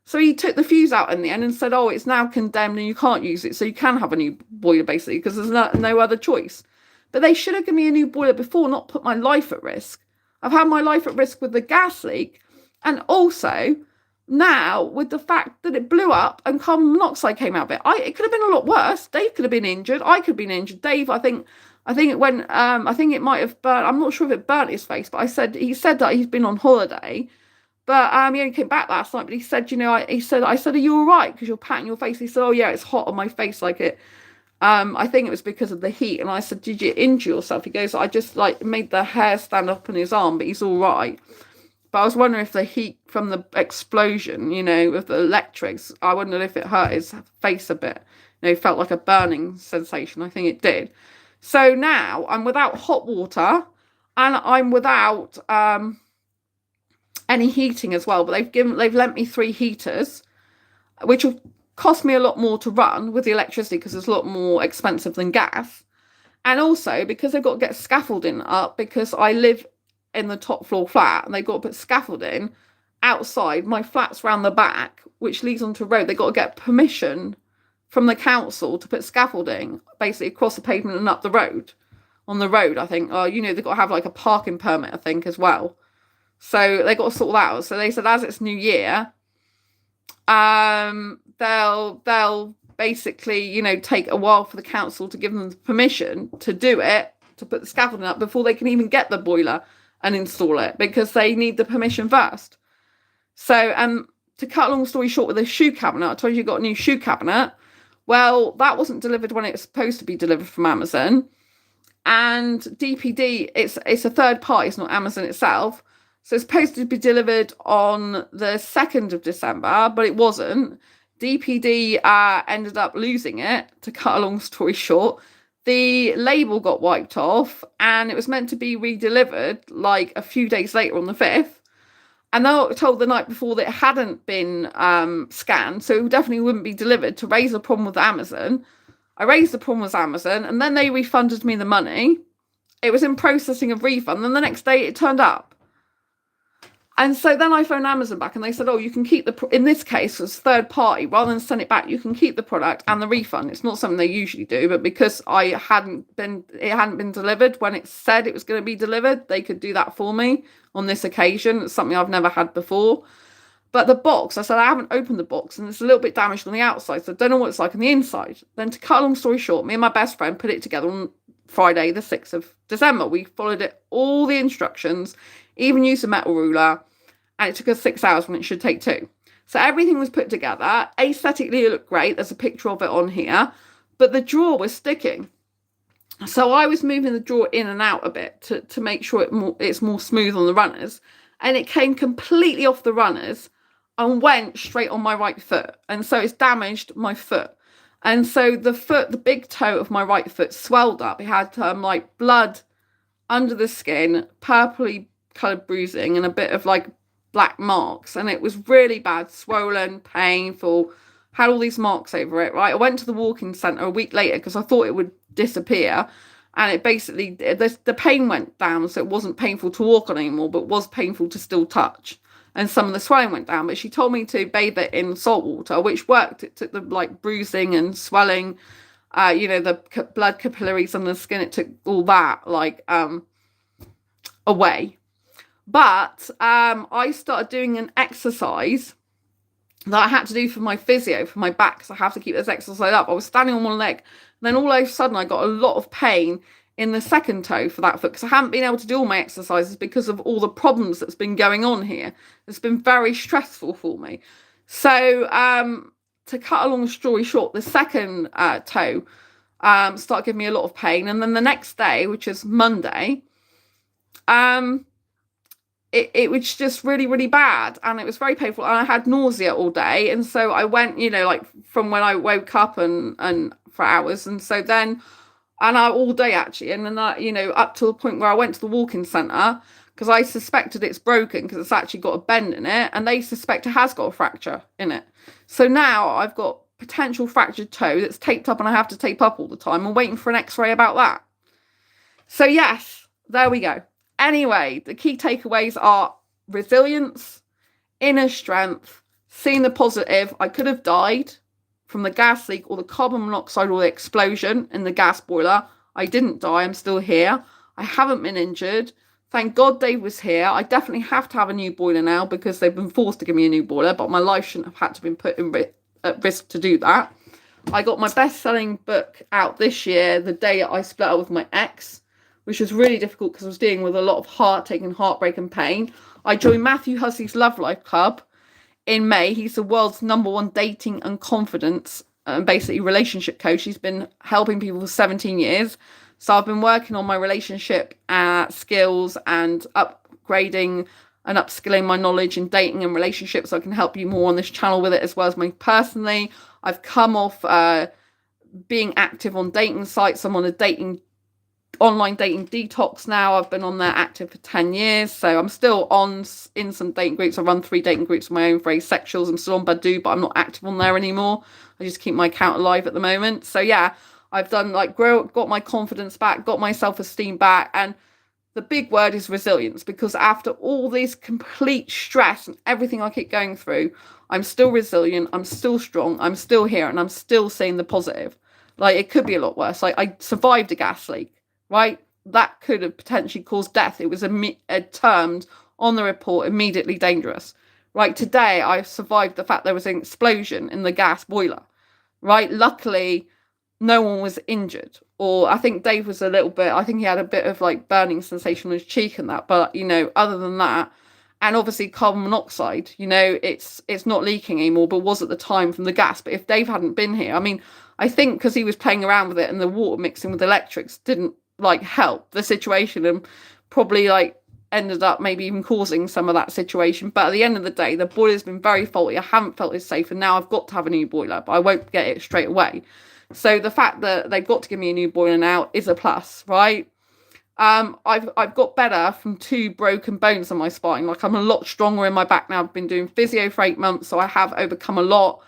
So he took the fuse out in the end and said, oh, it's now condemned and you can't use it. So you can have a new boiler, basically, because there's no other choice. But they should have given me a new boiler before, not put my life at risk. I've had my life at risk with the gas leak. And also now with the fact that it blew up and carbon monoxide came out of it. It could have been a lot worse. Dave could have been injured. I could have been injured. Dave, I think it went, I think it might have burnt. I'm not sure if it burnt his face, but he said that he's been on holiday. But he only came back last night. But he said, I said, are you all right? Because you're patting your face. He said, oh yeah, it's hot on my face, like it. I think it was because of the heat. And I said, did you injure yourself? He goes, I just like made the hair stand up on his arm, but he's all right. But I was wondering if the heat from the explosion, with the electrics, I wondered if it hurt his face a bit. It felt like a burning sensation. I think it did. So now I'm without hot water, and I'm without any heating as well. But they've lent me 3 heaters, which will cost me a lot more to run with the electricity, because it's a lot more expensive than gas. And also because they've got to get scaffolding up, because I live in the top floor flat, and they've got to put scaffolding outside my flat's round the back, which leads onto a road. They've got to get permission from the council to put scaffolding basically across the pavement and up the road. On the road, I think, they've got to have like a parking permit, I think, as well. So they got to sort that out. So they said, as it's New Year, they'll basically, take a while for the council to give them the permission to do it, to put the scaffolding up before they can even get the boiler and install it, because they need the permission first. So, to cut a long story short, with the shoe cabinet, I told you got a new shoe cabinet. Well, that wasn't delivered when it was supposed to be delivered from Amazon. And DPD, it's a third party, it's not Amazon itself. So it's supposed to be delivered on the 2nd of December, but it wasn't. DPD ended up losing it, to cut a long story short. The label got wiped off, and it was meant to be re-delivered like a few days later on the 5th. And they were told the night before that it hadn't been scanned, so it definitely wouldn't be delivered, to raise a problem with Amazon. I raised the problem with Amazon, and then they refunded me the money. It was in processing of refund, and the next day it turned up. And so then I phoned Amazon back, and they said, you can keep in this case, as third party, rather than send it back, you can keep the product and the refund. It's not something they usually do, but because it hadn't been delivered when it said it was going to be delivered, they could do that for me on this occasion. It's something I've never had before. But the box, I said, I haven't opened the box, and it's a little bit damaged on the outside, so I don't know what it's like on the inside. Then, to cut a long story short, me and my best friend put it together on Friday, the 6th of December. We followed all the instructions, even used a metal ruler, and it took us 6 hours when it should take 2. So everything was put together. Aesthetically, it looked great. There's a picture of it on here, but the drawer was sticking. So I was moving the drawer in and out a bit to make sure it's more smooth on the runners, and it came completely off the runners and went straight on my right foot. And so it's damaged my foot. And so the big toe of my right foot swelled up. It had like blood under the skin, purpley coloured bruising, and a bit of like black marks. And it was really bad, swollen, painful, had all these marks over it, right? I went to the walk-in centre a week later because I thought it would disappear. And it basically, the pain went down, so it wasn't painful to walk on anymore, but was painful to still touch. And some of the swelling went down, but she told me to bathe it in salt water, which worked. It took the like bruising and swelling, the blood capillaries under the skin. It took all that away. But I started doing an exercise that I had to do for my physio, for my back, because I have to keep this exercise up. I was standing on one leg, and then all of a sudden I got a lot of pain in the second toe for that foot, because I haven't been able to do all my exercises because of all the problems that's been going on here. It's been very stressful for me. So to cut a long story short, the second toe started giving me a lot of pain. And then the next day, which is Monday, it was just really, really bad, and it was very painful, and I had nausea all day. And so I went, from when I woke up and for hours, and so then, all day actually, and then up to the point where I went to the walk-in centre because I suspected it's broken, because it's actually got a bend in it, and they suspect it has got a fracture in it. So now I've got potential fractured toe that's taped up, and I have to tape up all the time. I'm waiting for an x-ray about that. So yes, there we go. Anyway, the key takeaways are resilience, inner strength, seeing the positive. I could have died from the gas leak or the carbon monoxide or the explosion in the gas boiler. I didn't die. I'm still here. I haven't been injured. Thank God Dave was here. I definitely have to have a new boiler now because they've been forced to give me a new boiler, but my life shouldn't have had to been put at risk to do that. I got my best-selling book out this year, the day I split up with my ex, which was really difficult because I was dealing with a lot of heartbreak and pain. I joined Matthew Hussey's Love Life Club in May. He's the world's #1 dating and confidence and basically relationship coach. He's been helping people for 17 years. So I've been working on my relationship skills and upgrading and upskilling my knowledge in dating and relationships, so I can help you more on this channel with it, as well as me personally. I've come off being active on dating sites. I'm on a online dating detox now. I've been on there active for 10 years, so I'm still in some dating groups. I run 3 dating groups of my own for Asexuals. I'm still on Badoo, but I'm not active on there anymore. I just keep my account alive at the moment. So yeah, I've done got my confidence back, got my self-esteem back, and the big word is resilience, because after all this complete stress and everything I keep going through, I'm still resilient, I'm still strong, I'm still here, and I'm still seeing the positive. Like, it could be a lot worse. Like, I survived a gas leak, right? That could have potentially caused death. It was termed on the report immediately dangerous. Right, today I've survived the fact there was an explosion in the gas boiler. Right, luckily no one was injured. Or I think Dave was a little bit, I think he had a bit of like burning sensation on his cheek and that. But, other than that, and obviously carbon monoxide, it's not leaking anymore, but was at the time from the gas. But if Dave hadn't been here, I mean, I think because he was playing around with it and the water mixing with the electrics didn't like help the situation, and probably like ended up maybe even causing some of that situation. But at the end of the day, the boiler's been very faulty. I haven't felt it's safe, and now I've got to have a new boiler, but I won't get it straight away. So the fact that they've got to give me a new boiler now is a plus, right? I've got better from 2 broken bones on my spine. Like, I'm a lot stronger in my back now. I've been doing physio for 8 months, so I have overcome a lot.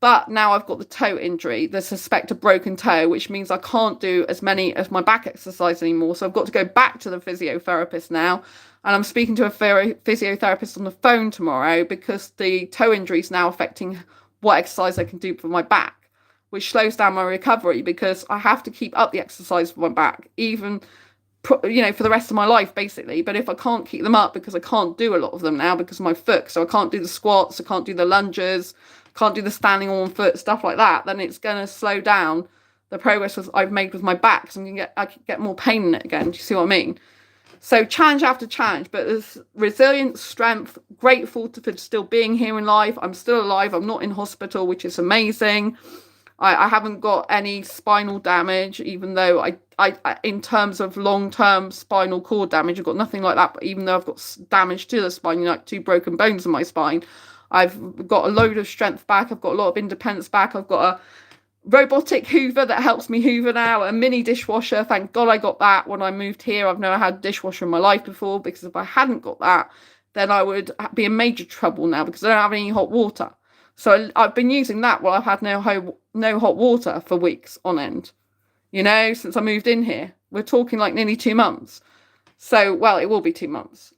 But now I've got the toe injury, the suspected broken toe, which means I can't do as many of my back exercises anymore. So I've got to go back to the physiotherapist now. And I'm speaking to a physiotherapist on the phone tomorrow, because the toe injury is now affecting what exercise I can do for my back, which slows down my recovery, because I have to keep up the exercise for my back, even, for the rest of my life, basically. But if I can't keep them up, because I can't do a lot of them now because of my foot, so I can't do the squats, I can't do the lunges, can't do the standing on one foot, stuff like that, then it's going to slow down the progress I've made with my back. So I can get more pain in it again. Do you see what I mean? So challenge after challenge, but there's resilience, strength, grateful for still being here in life. I'm still alive. I'm not in hospital, which is amazing. I haven't got any spinal damage, even though I in terms of long-term spinal cord damage, I've got nothing like that. But even though I've got damage to the spine, like 2 broken bones in my spine, I've got a load of strength back. I've got a lot of independence back. I've got a robotic hoover that helps me hoover now, a mini dishwasher. Thank God I got that when I moved here. I've never had a dishwasher in my life before, because if I hadn't got that, then I would be in major trouble now, because I don't have any hot water. So I've been using that while I've had no hot water for weeks on end, since I moved in here. We're talking like nearly 2 months. So, well, it will be 2 months.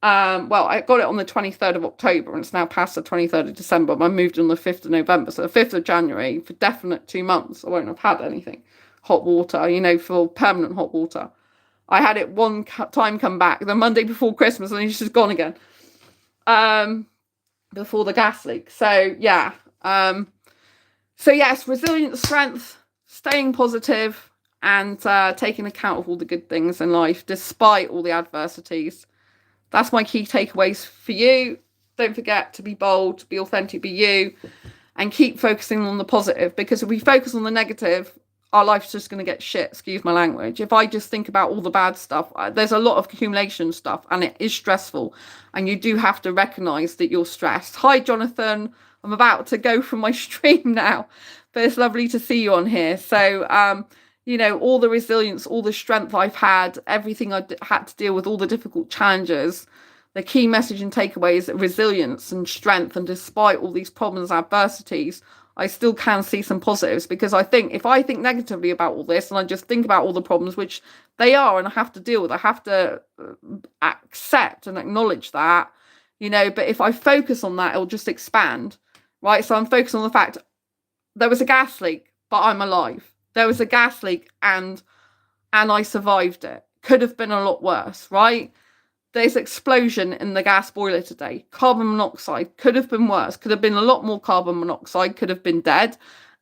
Well, I got it on the 23rd of October, and it's now past the 23rd of December. I moved on the 5th of November. So the 5th of January, for definite 2 months, I won't have had anything. Hot water, for permanent hot water. I had it one time come back, the Monday before Christmas, and it's just gone again. Before the gas leak. So, yeah. So, yes, resilience, strength, staying positive, and taking account of all the good things in life, despite all the adversities. That's my key takeaways for you. Don't forget to be bold, to be authentic, be you, and keep focusing on the positive, because if we focus on the negative, our life's just going to get shit, excuse my language. If I just think about all the bad stuff, there's a lot of accumulation stuff, and it is stressful, and you do have to recognize that you're stressed. Hi, Jonathan. I'm about to go from my stream now, but it's lovely to see you on here. So, all the resilience, all the strength I've had, everything I had to deal with, all the difficult challenges, the key message and takeaway is resilience and strength. And despite all these problems, adversities, I still can see some positives, because I think if I think negatively about all this and I just think about all the problems, which they are, and I have to deal with, I have to accept and acknowledge that, but if I focus on that, it'll just expand, right? So I'm focused on the fact there was a gas leak, but I'm alive. There was a gas leak and I survived it. Could have been a lot worse, right? There's explosion in the gas boiler today. Carbon monoxide could have been worse. Could have been a lot more carbon monoxide. Could have been dead.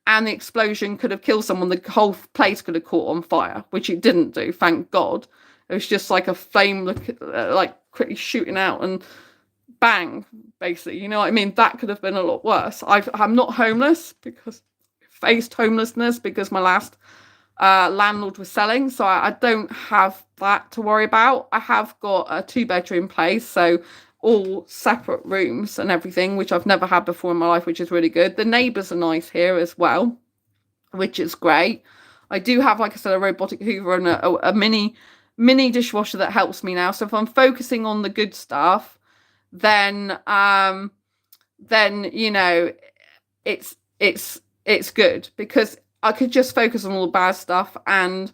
And the explosion could have killed someone. The whole place could have caught on fire, which it didn't do, thank God. It was just like a flame, like quickly shooting out and bang, basically. You know what I mean? That could have been a lot worse. I'm not homeless, because I faced homelessness because my last landlord was selling, so I don't have that to worry about. I have got a 2-bedroom place, so all separate rooms and everything, which I've never had before in my life, which is really good. The neighbours are nice here as well, which is great. I do have, like I said, a robotic hoover and a mini dishwasher that helps me now. So if I'm focusing on the good stuff, then it's good, because I could just focus on all the bad stuff, and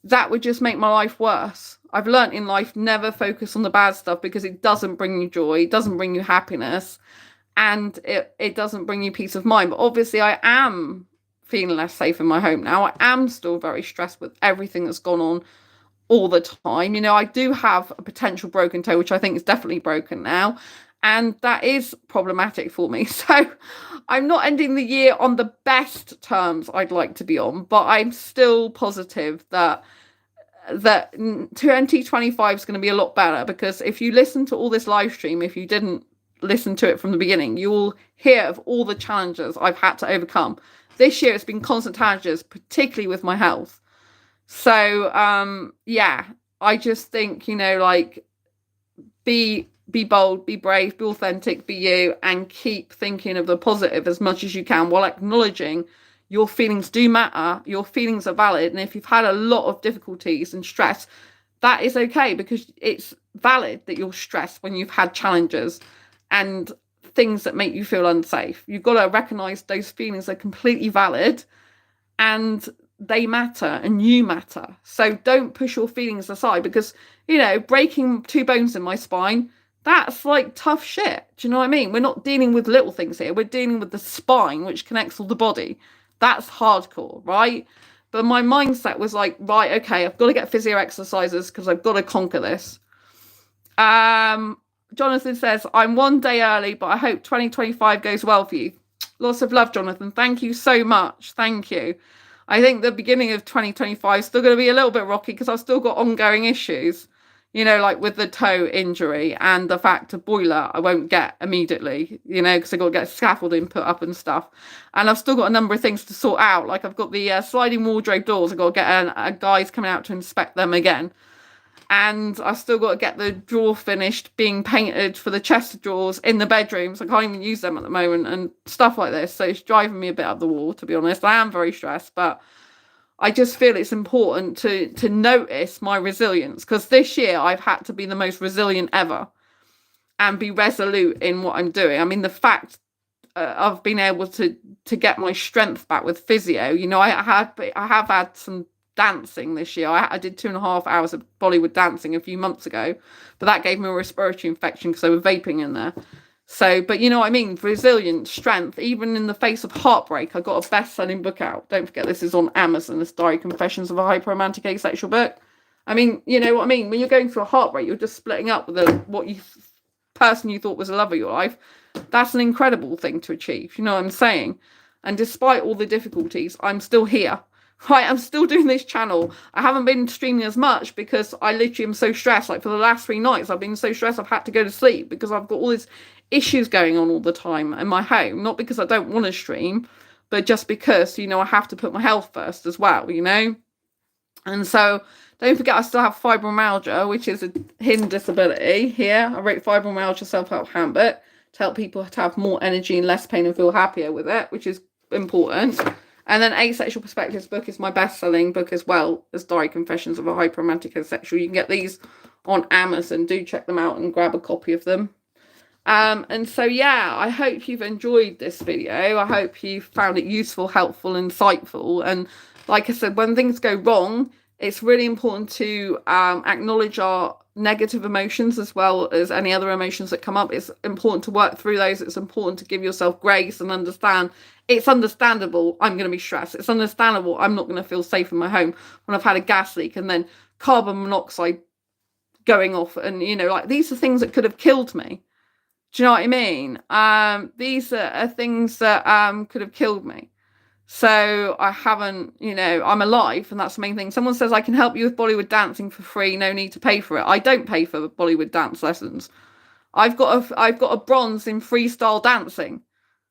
that would just make my life worse. I've learnt in life, never focus on the bad stuff, because it doesn't bring you joy, it doesn't bring you happiness, and it doesn't bring you peace of mind. But obviously I am feeling less safe in my home now. I am still very stressed with everything that's gone on all the time. I do have a potential broken toe, which I think is definitely broken now, and that is problematic for me. So I'm not ending the year on the best terms I'd like to be on, but I'm still positive that 2025 is going to be a lot better, because if you listen to all this live stream, if you didn't listen to it from the beginning, you will hear of all the challenges I've had to overcome. This year it's been constant challenges, particularly with my health. So yeah, I just think, like, be bold, be brave, be authentic, be you, and keep thinking of the positive as much as you can, while acknowledging your feelings do matter, your feelings are valid. And if you've had a lot of difficulties and stress, that is okay, because it's valid that you're stressed when you've had challenges and things that make you feel unsafe. You've got to recognize those feelings are completely valid, and they matter, and you matter. So don't push your feelings aside, because, breaking 2 bones in my spine, that's like tough shit. Do you know what I mean? We're not dealing with little things here. We're dealing with the spine, which connects all the body. That's hardcore, right? But my mindset was like, right, okay, I've got to get physio exercises because I've got to conquer this. Jonathan says, I'm one day early, but I hope 2025 goes well for you. Lots of love, Jonathan. Thank you so much. Thank you. I think the beginning of 2025 is still going to be a little bit rocky, because I've still got ongoing issues, like with the toe injury and the fact of boiler I won't get immediately, because I've got to get scaffolding put up and stuff. And I've still got a number of things to sort out. Like, I've got the sliding wardrobe doors. I've got to get a guys coming out to inspect them again. And I've still got to get the drawer finished, being painted for the chest of drawers in the bedrooms. I can't even use them at the moment, and stuff like this. So it's driving me a bit up the wall, to be honest. I am very stressed, but I just feel it's important to notice my resilience, because this year I've had to be the most resilient ever and be resolute in what I'm doing. I mean, the fact of being able to get my strength back with physio, I have had some dancing this year. I did 2.5 hours of Bollywood dancing a few months ago, but that gave me a respiratory infection because I was vaping in there. So, but you know what I mean? Resilience, strength, even in the face of heartbreak. I got a best-selling book out. Don't forget, this is on Amazon, this Diary Confessions of a Hyper-Romantic Asexual book. I mean, you know what I mean? When you're going through a heartbreak, you're just splitting up with person you thought was the love of your life. That's an incredible thing to achieve. You know what I'm saying? And despite all the difficulties, I'm still here. Right, I'm still doing this channel. I haven't been streaming as much because I literally am so stressed. Like, for the last 3 nights, I've been so stressed I've had to go to sleep, because I've got all these issues going on all the time in my home. Not because I don't want to stream, but just because, I have to put my health first as well, And so don't forget, I still have fibromyalgia, which is a hidden disability. Here, I wrote Fibromyalgia Self-Help Handbook to help people to have more energy and less pain and feel happier with it, which is important. And then Asexual Perspectives book is my best-selling book, as well as Diary Confessions of a Hyper-Romantic Asexual. You can get these on Amazon. Do check them out and grab a copy of them. And so, yeah, I hope you've enjoyed this video. I hope you found it useful, helpful, insightful. And like I said, when things go wrong, it's really important to acknowledge our negative emotions as well as any other emotions that come up. It's important to work through those. It's important to give yourself grace and understand. It's understandable I'm going to be stressed. It's understandable I'm not going to feel safe in my home when I've had a gas leak and then carbon monoxide going off. And, like, these are things that could have killed me. Do you know what I mean? These are things that could have killed me. So I haven't, I'm alive, and that's the main thing. Someone says, I can help you with Bollywood dancing for free, no need to pay for it. I don't pay for Bollywood dance lessons. I've got a bronze in freestyle dancing.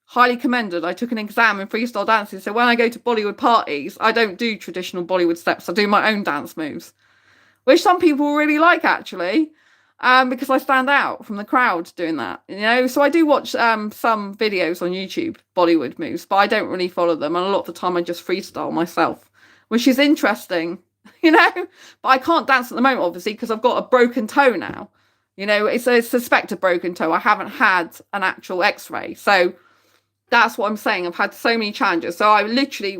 Highly commended. I took an exam in freestyle dancing. So when I go to Bollywood parties, I don't do traditional Bollywood steps. I do my own dance moves, which some people really like, actually. Because I stand out from the crowd doing that, So I do watch some videos on YouTube, Bollywood moves, but I don't really follow them. And a lot of the time I just freestyle myself, which is interesting, But I can't dance at the moment, obviously, because I've got a broken toe now. It's a suspected broken toe. I haven't had an actual x-ray. So that's what I'm saying. I've had so many challenges. So I literally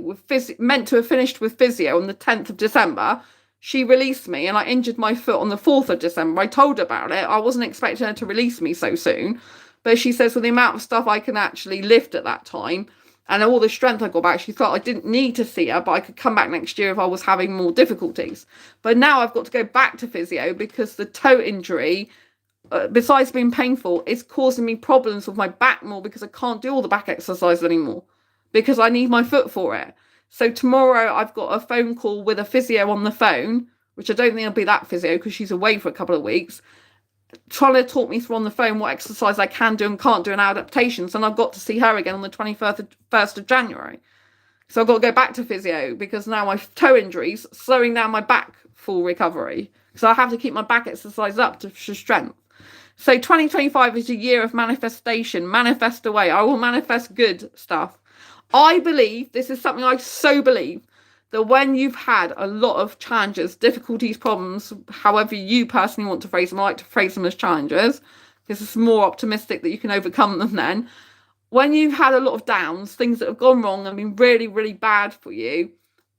meant to have finished with physio on the 10th of December. she released me, and I injured my foot on the 4th of December. I told her about it. I wasn't expecting her to release me so soon. But she says, with the amount of stuff I can actually lift at that time and all the strength I got back, she thought I didn't need to see her, but I could come back next year if I was having more difficulties. But now I've got to go back to physio because the toe injury, besides being painful, it's causing me problems with my back more because I can't do all the back exercises anymore because I need my foot for it. So tomorrow I've got a phone call with a physio on the phone, which I don't think it'll be that physio because she's away for a couple of weeks, trying to talk me through on the phone what exercise I can do and can't do and adaptations. And I've got to see her again on the 21st of January. So I've got to go back to physio because now my toe injury's slowing down my back full recovery. So I have to keep my back exercise up to strength. So 2025 is a year of manifestation. Manifest away. I will manifest good stuff. I believe, this is something I so believe, that when you've had a lot of challenges, difficulties, problems, however you personally want to phrase them, I like to phrase them as challenges, because it's more optimistic that you can overcome them then. When you've had a lot of downs, things that have gone wrong and been really, really bad for you,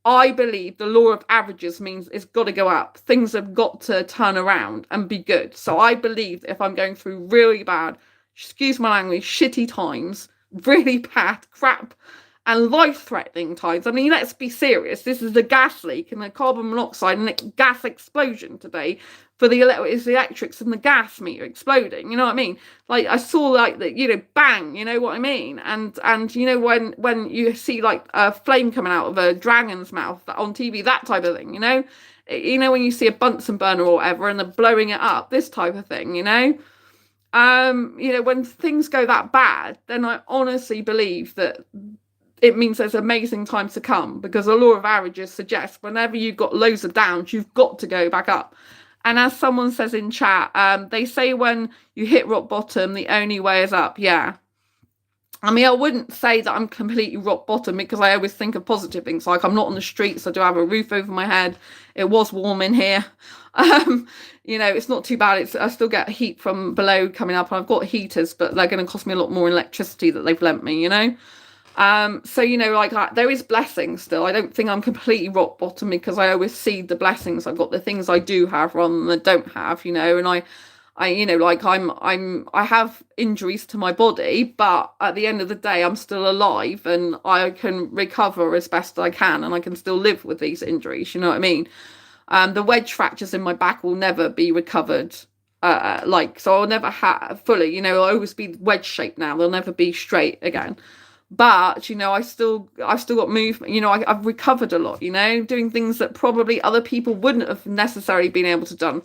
I believe the law of averages means it's got to go up. Things have got to turn around and be good. So I believe that if I'm going through really bad, excuse my language, shitty times, really bad, crap, and life-threatening times. I mean, let's be serious. This is a gas leak and a carbon monoxide and a gas explosion today for the electrics and the gas meter exploding. You know what I mean? Like I saw like the, you know, bang. You know what I mean? And you know when you see like a flame coming out of a dragon's mouth on TV, that type of thing. You know when you see a Bunsen burner or whatever and they're blowing it up, this type of thing. You know, when things go that bad, then I honestly believe that it means there's amazing times to come because the law of averages suggests whenever you've got loads of downs, you've got to go back up. And as someone says in chat, they say when you hit rock bottom, the only way is up. Yeah. I mean, I wouldn't say that I'm completely rock bottom because I always think of positive things. Like I'm not on the streets. I do have a roof over my head. It was warm in here. It's not too bad. I still get heat from below coming up. And I've got heaters, but they're going to cost me a lot more electricity that they've lent me, there is blessings still. I don't think I'm completely rock bottom because I always see the blessings. I've got the things I do have rather than I don't have, and I have injuries to my body, but at the end of the day, I'm still alive and I can recover as best I can and I can still live with these injuries. You know what I mean? The wedge fractures in my back will never be recovered. So I'll never have fully, I'll always be wedge shaped now. They'll never be straight again. But, I've still got movement. I've recovered a lot, doing things that probably other people wouldn't have necessarily been able to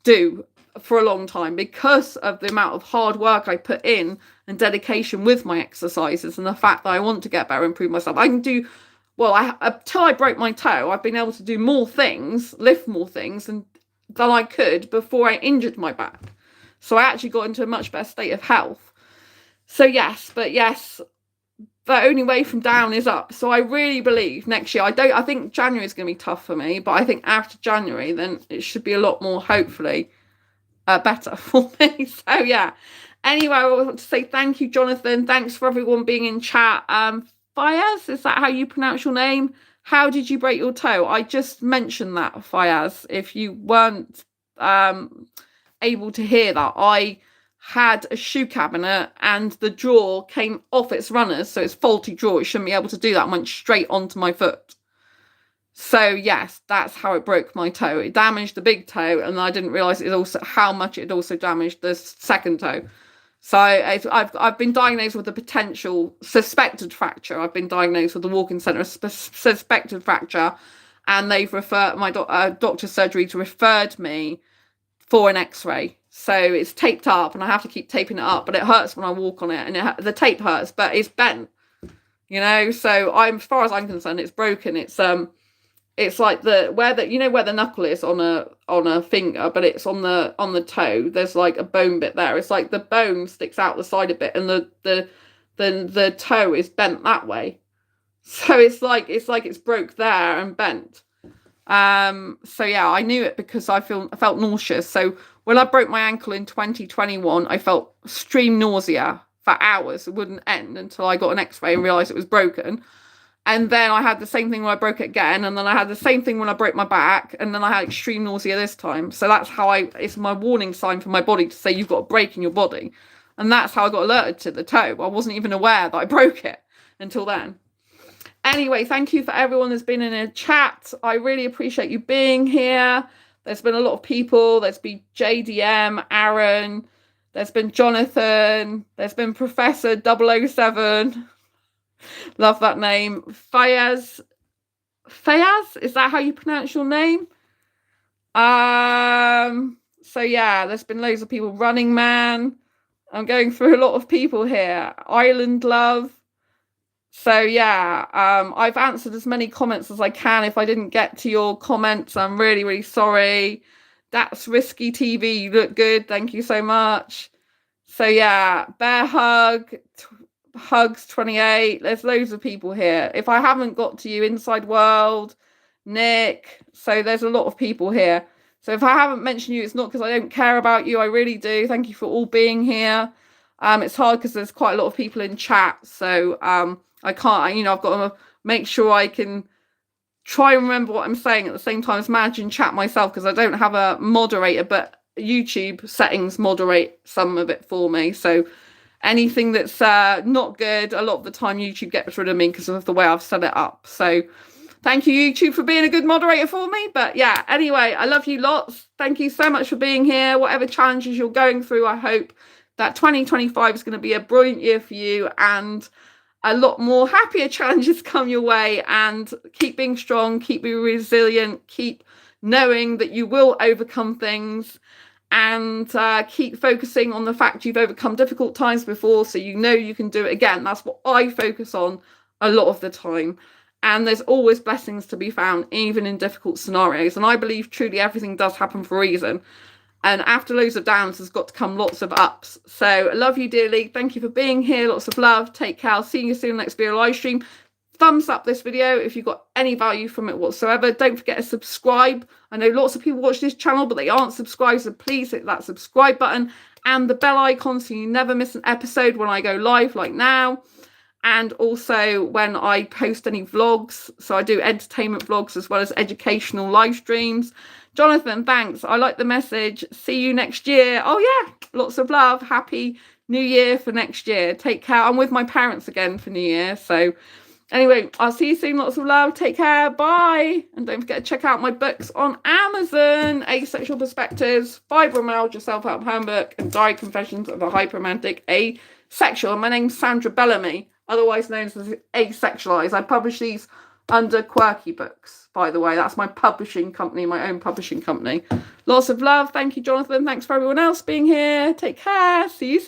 do for a long time because of the amount of hard work I put in and dedication with my exercises and the fact that I want to get better, improve myself. I can do, until I broke my toe, I've been able to do more things, lift more things than I could before I injured my back. So I actually got into a much better state of health. So yes, the only way from down is up. So I really believe next year, I think January is going to be tough for me, but I think after January, then it should be a lot more, hopefully, better for me. So yeah. Anyway, I want to say thank you, Jonathan. Thanks for everyone being in chat. Fayaz, is that how you pronounce your name? How did you break your toe? I just mentioned that, Fayaz. If you weren't able to hear that, I had a shoe cabinet and the drawer came off its runners, so it's faulty drawer. It shouldn't be able to do that and went straight onto my foot. So yes, that's how it broke my toe. It damaged the big toe, and I didn't realise how much it also damaged the second toe. So I've been diagnosed with a potential suspected fracture. I've been diagnosed with the walk-in centre suspected fracture, and they've referred my doctor's surgery to referred me for an X-ray. So it's taped up and I have to keep taping it up, but it hurts when I walk on it, and the tape hurts, but it's bent, so as far as I'm concerned, it's broken. It's like where the knuckle is on a finger, but it's on the toe. There's like a bone bit there. It's like the bone sticks out the side a bit and the toe is bent that way. So it's like it's broke there and bent. So yeah, I knew it because I felt nauseous. So when I broke my ankle in 2021, I felt extreme nausea for hours. It wouldn't end until I got an X-ray and realised it was broken. And then I had the same thing when I broke it again. And then I had the same thing when I broke my back. And then I had extreme nausea this time. So that's how it's my warning sign for my body to say you've got a break in your body. And that's how I got alerted to the toe. I wasn't even aware that I broke it until then. Anyway, thank you for everyone that's been in a chat. I really appreciate you being here. There's been a lot of people. There's been JDM, Aaron. There's been Jonathan. There's been Professor 007. Love that name. Fayaz, is that how you pronounce your name? So yeah, there's been loads of people. Running Man. I'm going through a lot of people here. Island Love. So yeah, I've answered as many comments as I can. If I didn't get to your comments, I'm really, really sorry. That's Risky TV. You look good. Thank you so much. So yeah, Bear Hug. Hugs 28. There's loads of people here. If I haven't got to you, Inside World, Nick. So there's a lot of people here. So if I haven't mentioned you, it's not because I don't care about you. I really do. Thank you for all being here. It's hard because there's quite a lot of people in chat. So I can't, I've got to make sure I can try and remember what I'm saying at the same time as managing chat myself, because I don't have a moderator, but YouTube settings moderate some of it for me. So anything that's not good, a lot of the time YouTube gets rid of me because of the way I've set it up. So thank you, YouTube, for being a good moderator for me. But yeah, anyway, I love you lots. Thank you so much for being here. Whatever challenges you're going through, I hope that 2025 is going to be a brilliant year for you, and a lot more happier challenges come your way. And keep being strong, keep being resilient, keep knowing that you will overcome things. And keep focusing on the fact you've overcome difficult times before, so you know you can do it again. That's what I focus on a lot of the time. And there's always blessings to be found, even in difficult scenarios. And I believe truly everything does happen for a reason. And after loads of downs, there's got to come lots of ups. So I love you dearly. Thank you for being here. Lots of love. Take care. I'll see you soon in the next video live stream. Thumbs up this video if you got any value from it whatsoever. Don't forget to subscribe. I know lots of people watch this channel, but they aren't subscribed, so please hit that subscribe button and the bell icon so you never miss an episode when I go live like now. And also when I post any vlogs. So I do entertainment vlogs as well as educational live streams. Jonathan, thanks. I like the message. See you next year. Oh yeah, lots of love. Happy New Year for next year. Take care. I'm with my parents again for New Year, so anyway, I'll see you soon. Lots of love. Take care. Bye. And don't forget to check out my books on Amazon. Asexual Perspectives, Fibromyalgia Self-Help Handbook, and Diary Confessions of a Hyperromantic Asexual. My name's Sandra Bellamy, otherwise known as Asexualise. I publish these under Quirky Books, by the way. That's my publishing company, my own publishing company. Lots of love. Thank you, Jonathan. Thanks for everyone else being here. Take care. See you soon.